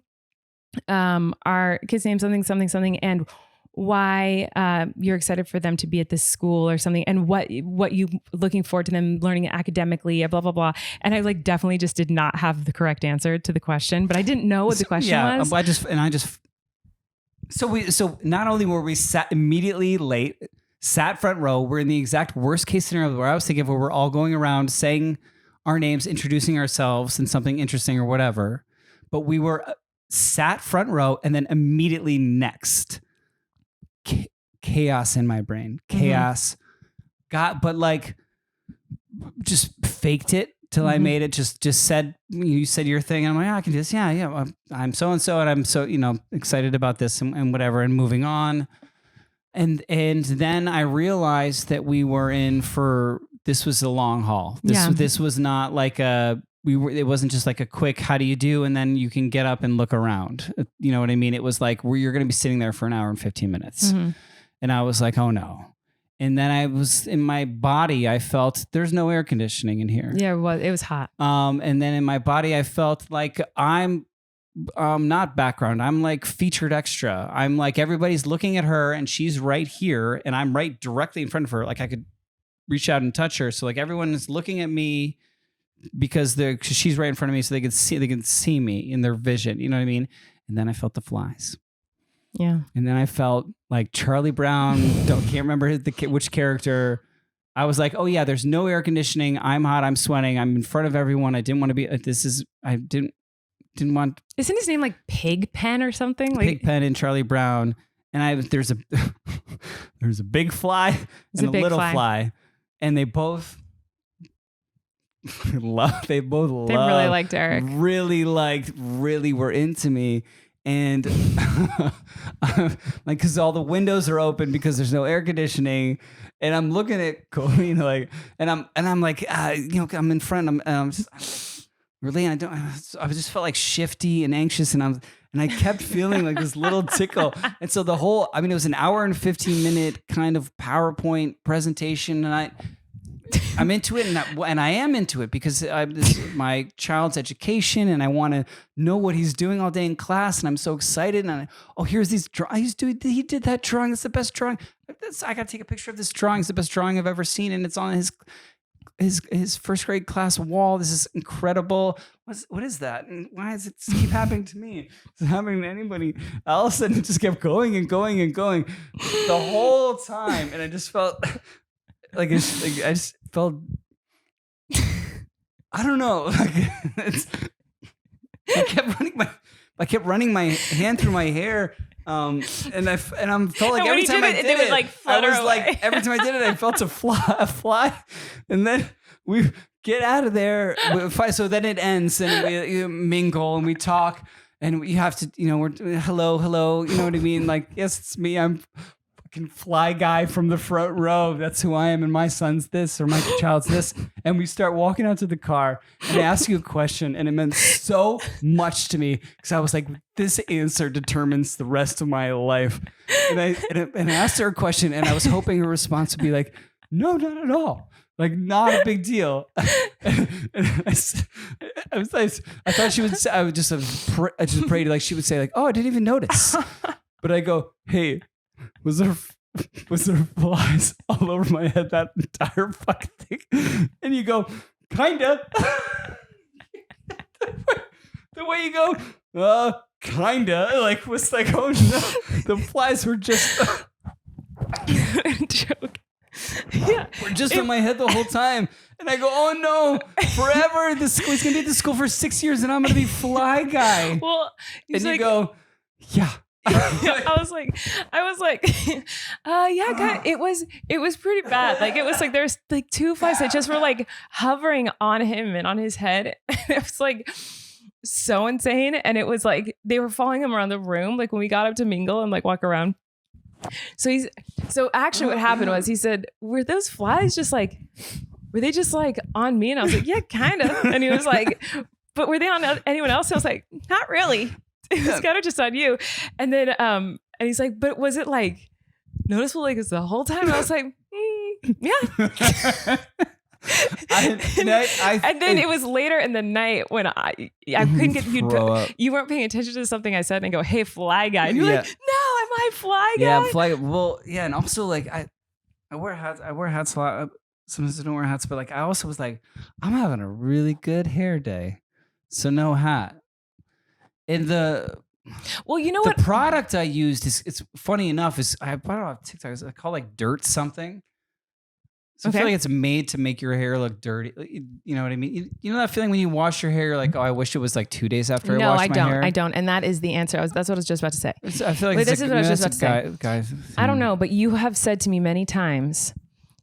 our kid's name, something, and why you're excited for them to be at this school or something, and what you looking forward to them learning academically, blah blah blah. And I definitely just did not have the correct answer to the question, but I didn't know what the question was. So not only were we sat immediately late, sat front row, we're in the exact worst case scenario where I was thinking of, where we're all going around saying our names, introducing ourselves and something interesting or whatever, but we were sat front row and then immediately next. Chaos in my brain. Chaos. But just faked it till I made it. Just said, you said your thing. And I'm like, I can do this. Yeah. I'm so-and-so, and I'm so, excited about this and whatever, and moving on. And then I realized that we were this was a long haul. This was not like it wasn't just like a quick, how do you do? And then you can get up and look around. You know what I mean? It was like, you're going to be sitting there for an hour and 15 minutes. Mm-hmm. And I was like, oh no. And then I was in my body, I felt there's no air conditioning in here. Yeah, it was hot. And then in my body, I felt like I'm not background. I'm like featured extra. I'm like, everybody's looking at her and she's right here and I'm right directly in front of her. Like I could reach out and touch her. So like everyone is looking at me because she's right in front of me, so they can see me in their vision. You know what I mean? And then I felt the flies. Yeah. And then I felt like Charlie Brown. Can't remember which character. I was like, oh yeah, there's no air conditioning. I'm hot. I'm sweating. I'm in front of everyone. I didn't want to be. I didn't want. Isn't his name like Pigpen or something? Pigpen and Charlie Brown. And there's a big fly and a little fly, and they both. They really liked Erik. Really were into me. And because all the windows are open because there's no air conditioning, and I'm looking at Colleen and I'm like, I'm in front. I'm just really, I just felt like shifty and anxious, and I kept feeling like this little tickle. And so it was an hour and 15-minute kind of PowerPoint presentation, and I'm into it, and I am into it because this is my child's education, and I want to know what he's doing all day in class, and I'm so excited. And here's these drawings. He did that drawing. It's the best drawing. I got to take a picture of this drawing. It's the best drawing I've ever seen, and it's on his first grade class wall. This is incredible. What is that? And why does it keep happening to me? Is it happening to anybody else? And it just kept going and going and going the whole time, and I just felt. I just felt, I don't know. I kept running my hand through my hair, and I felt like every time I did it, like flutter away. Like every time I did it, I felt a fly, and then we get out of there. So then it ends, and we mingle and we talk, and you have to, we're hello, you know what I mean? Like, yes, it's me. I'm. Fly guy from the front row. That's who I am. And my son's this, or my child's this. And we start walking out to the car, and I ask you a question, and it meant so much to me because I was like, this answer determines the rest of my life. And I asked her a question, and I was hoping her response would be like, no, not at all. Like, not a big deal. And I thought she would say, I just prayed like she would say like, oh, I didn't even notice. But I go, hey, was there flies all over my head that entire fucking thing? And you go, kinda. The way you go, kinda, like was like, oh no, the flies were just joke. were just in my head the whole time. And I go, oh no, forever. He's going to be at the school for 6 years and I'm going to be fly guy. Well, and you go, yeah. I was like, yeah, God, it was pretty bad. Like, it was like, there's like 2 flies that just were like hovering on him and on his head. It was like so insane. And it was like, they were following him around the room. Like when we got up to mingle and like walk around. So actually what happened was he said, were those flies just like, were they just like on me? And I was like, yeah, kind of. And he was like, but were they on anyone else? I was like, not really. It was kind of just on you. And then, and he's like, but was it like noticeable? Like, it's the whole time? And I was like, yeah. And then it was later in the night when I couldn't get you weren't paying attention to something I said and I go, hey, fly guy. And you're like, no, am I fly guy? Yeah, fly. Well, yeah. And also like, I wear hats. I wear hats a lot. Sometimes I don't wear hats, but like, I also was like, I'm having a really good hair day. So no hat. And the product I used is, it's funny enough, is I bought it off TikTok. It's called like Dirt something. So I feel like it's made to make your hair look dirty. You know what I mean? You know that feeling when you wash your hair, you're like, oh, I wish it was like 2 days after I washed my hair? I don't. And that is the answer. That's what I was just about to say. I feel like this is what I was just about to say. Guys, I don't know, but you have said to me many times,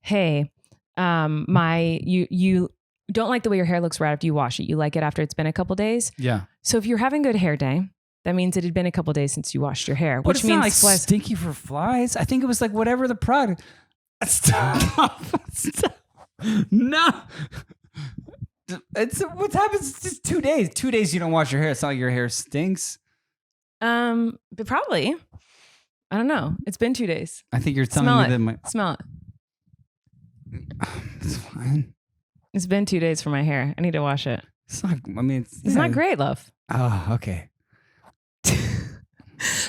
hey, you don't like the way your hair looks right after you wash it. You like it after it's been a couple days. Yeah. So if you're having good hair day, that means it had been a couple days since you washed your hair, but which it's means not like flies. Stinky for flies. I think it was like whatever the product. Stop. No. It's what happens. It's just 2 days. 2 days you don't wash your hair. It's not like your hair stinks. But probably. I don't know. It's been 2 days. I think you're telling me that smell it. It's fine. It's been 2 days for my hair. I need to wash it. It's not. I mean, it's not great, love. Oh, okay.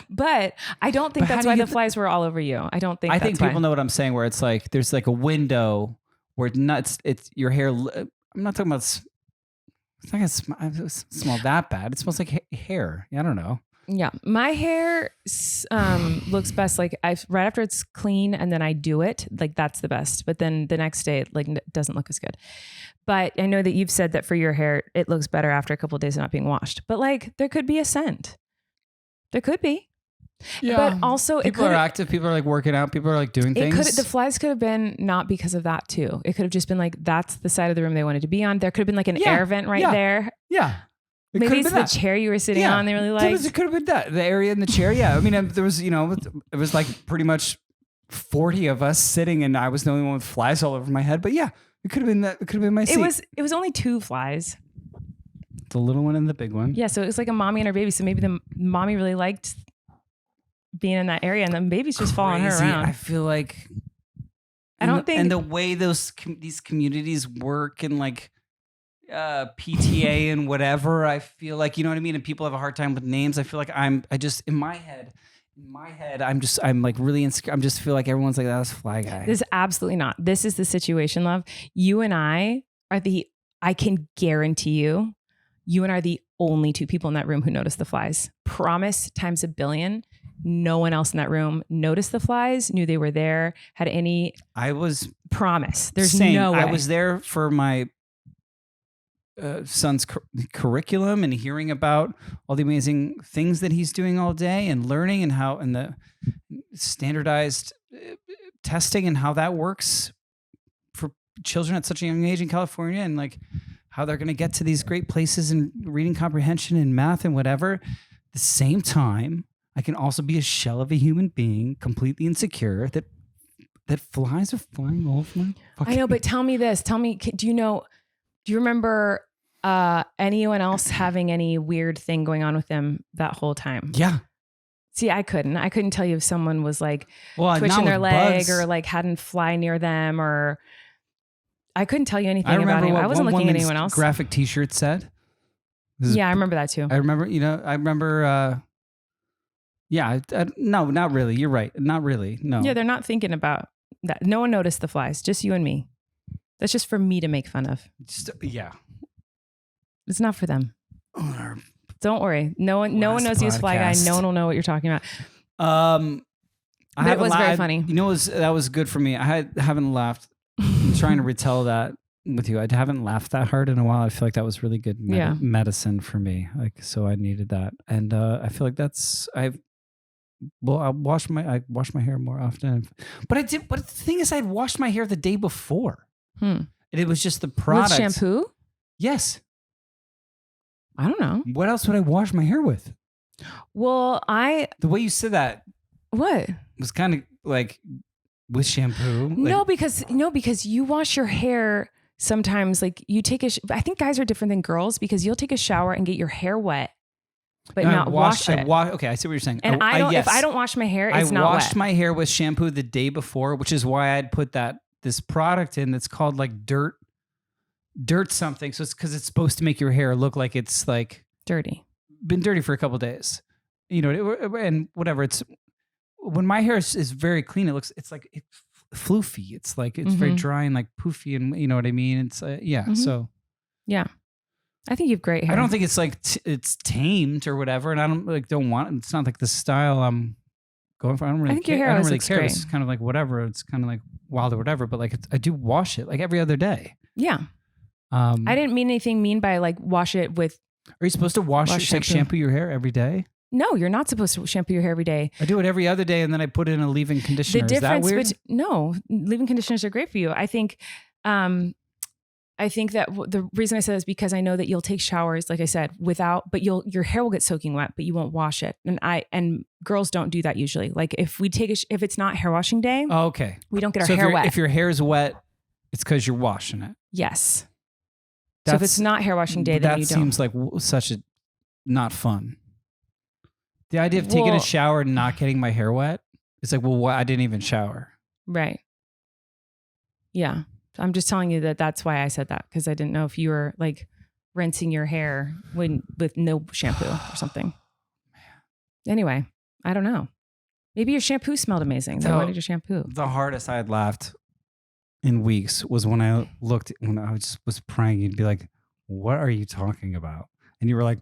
But I don't think that's why the flies were all over you. I don't think. I think people know what I'm saying. Where it's like there's like a window where it's your hair. I'm not talking about. It's not gonna smell that bad. It smells like hair. I don't know. Yeah, my hair looks best like right after it's clean, and then I do it. Like that's the best. But then the next day, it doesn't look as good. But I know that you've said that for your hair, it looks better after a couple of days of not being washed. But like there could be a scent. There could be. Yeah. But also people are active. People are like working out. People are like doing things. The flies could have been not because of that too. It could have just been like, that's the side of the room they wanted to be on. There could have been like an air vent right there. Yeah. Maybe it's the chair you were sitting on. They really liked. It could have been that. The area in the chair. Yeah. I mean, there was, it was like pretty much 40 of us sitting and I was the only one with flies all over my head. But yeah, it could have been that. It could have been my seat. It was only 2 flies. The little one and the big one. Yeah, so it was like a mommy and her baby. So maybe the mommy really liked being in that area, and the baby's just following her around. I feel like, and the way these communities work and like PTA and whatever. I feel like you know what I mean. And people have a hard time with names. I feel like I just in my head. I'm like really insecure. I just feel like everyone's like, that's fly guy. This is absolutely not. This is the situation, love. You and I can guarantee you and I are the only 2 people in that room who noticed the flies. Promise times a billion. No one else in that room noticed the flies, knew they were there, had any. I was. Promise. There's no way. I was there for my son's curriculum and hearing about all the amazing things that he's doing all day and learning and the standardized testing and how that works for children at such a young age in California and like how they're going to get to these great places in reading comprehension and math and whatever. At the same time, I can also be a shell of a human being, completely insecure that flies are flying all over my fucking... I know, but tell me this. Tell me, do you remember anyone else having any weird thing going on with them that whole time? Yeah. See, I couldn't tell you if someone was like twitching their leg or like hadn't fly near them or... I couldn't tell you anything about him. I wasn't looking at anyone else. Graphic T-shirt said. Yeah, I remember that too. I remember. Yeah, no, not really. You're right. Not really. No. Yeah, they're not thinking about that. No one noticed the flies. Just you and me. That's just for me to make fun of. Yeah. It's not for them. Don't worry. No one knows you as Fly Guy. No one will know what you're talking about. But it was very funny. You know, that was good for me. I haven't laughed I'm trying to retell that with you. I haven't laughed that hard in a while. I feel like that was really good medicine for me. Like, so I needed that. And I feel like I wash my hair more often. But the thing is, I'd washed my hair the day before. And it was just the product. With shampoo? Yes. I don't know. What else would I wash my hair with? Well, the way you said that. What? Was kind of like with shampoo. No, because you wash your hair sometimes. Like you take I think guys are different than girls because you'll take a shower and get your hair wet, but not wash it. Okay, I see what you're saying. And if I don't wash my hair, it's not wet. I washed my hair with shampoo the day before, which is why I'd put this product in that's called like dirt something. So it's because it's supposed to make your hair look like it's like dirty. Been dirty for a couple of days. You know, and whatever. It's when my hair is very clean, it's like it's floofy. It's like it's very dry and like poofy, and you know what I mean. It's So yeah, I think you have great hair. I don't think it's like it's tamed or whatever, and I don't want. It's not like the style I'm going for. I don't really. I think your hair always looks great. It's kind of like whatever. It's kind of like wild or whatever. But like I do wash it like every other day. Yeah. I didn't mean anything mean by like wash it with. Are you supposed to shampoo your hair every day? No, you're not supposed to shampoo your hair every day. I do it every other day, and then I put in a leave-in conditioner. The difference, is that weird? No, leave-in conditioners are great for you. I think that the reason I said is because I know that you'll take showers, like I said, but your hair will get soaking wet, but you won't wash it. And girls don't do that usually. Like if it's not hair washing day, okay, we don't get our hair wet. If your hair is wet, it's because you're washing it. Yes. So if it's not hair washing day, then you don't. That seems like such a not fun. The idea of taking a shower and not getting my hair wet, it's like, well, I didn't even shower. Right. Yeah. I'm just telling you that's why I said that, because I didn't know if you were like rinsing your hair with no shampoo or something. Anyway, I don't know. Maybe your shampoo smelled amazing. Then why did you shampoo? The hardest I had laughed in weeks was when I was praying. You'd be like, what are you talking about? And you were like,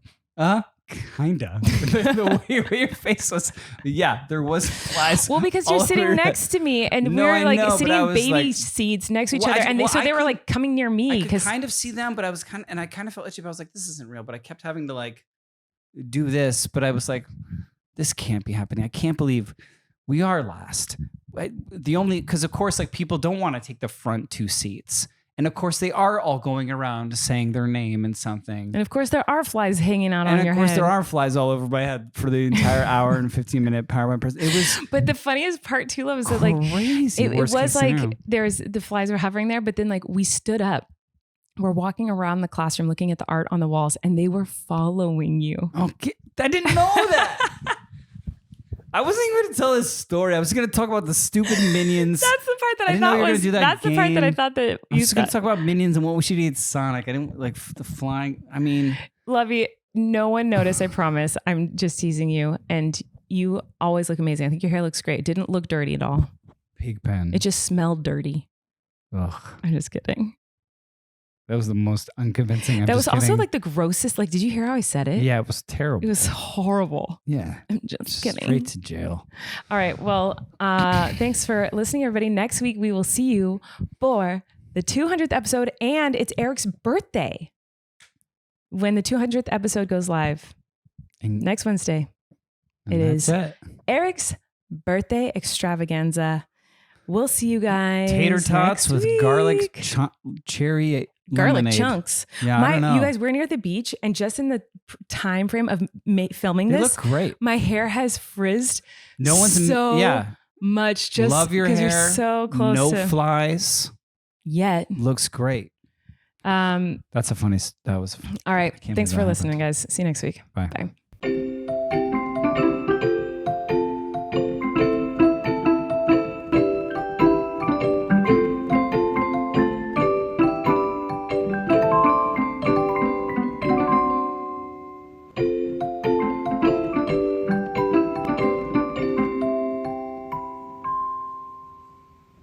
kinda. The way your face was, there was flies. Well, because you're sitting next to me, and we're like sitting in baby seats next to each other, and they were like coming near me. I could kind of see them, but I was kind of felt itchy. But I was like, this isn't real. But I kept having to like do this. But I was like, this can't be happening. I can't believe we are last. Because of course, like people don't want to take the front two seats. And of course, they are all going around saying their name and something. And of course, there are flies hanging out on your head. And of course, there are flies all over my head for the entire hour and 15-minute PowerPoint presentation. It was. But the funniest part too, love, is that like it was like the flies were hovering there, but then like we stood up. We're walking around the classroom, looking at the art on the walls, and they were following you. Okay, I didn't know that. I wasn't even going to tell this story. I was going to talk about the stupid Minions. That's the part that I thought was. That's the part that I thought that I was going to talk about Minions and what we should eat Sonic. I didn't like the flying. I mean, Lovey, no one noticed. I promise. I'm just teasing you, and you always look amazing. I think your hair looks great. It didn't look dirty at all. Pigpen. It just smelled dirty. Ugh. I'm just kidding. That was the most unconvincing. That was also like the grossest. Like, did you hear how I said it? Yeah, it was terrible. It was horrible. Yeah. I'm just kidding. Straight to jail. All right. Well, thanks for listening, everybody. Next week, we will see you for the 200th episode, and it's Erik's birthday when the 200th episode goes live next Wednesday. It is Erik's birthday extravaganza. We'll see you guys. Tater tots with garlic cherry garlic chunks. Yeah, I don't know. You guys, we're near the beach, and just in the time frame of filming this, they look great. My hair has frizzed. No one's much. Just love your hair. You're so close. No flies. Yet looks great. That's a funny. That was all right. Thanks for listening, guys. See you next week. Bye. Bye.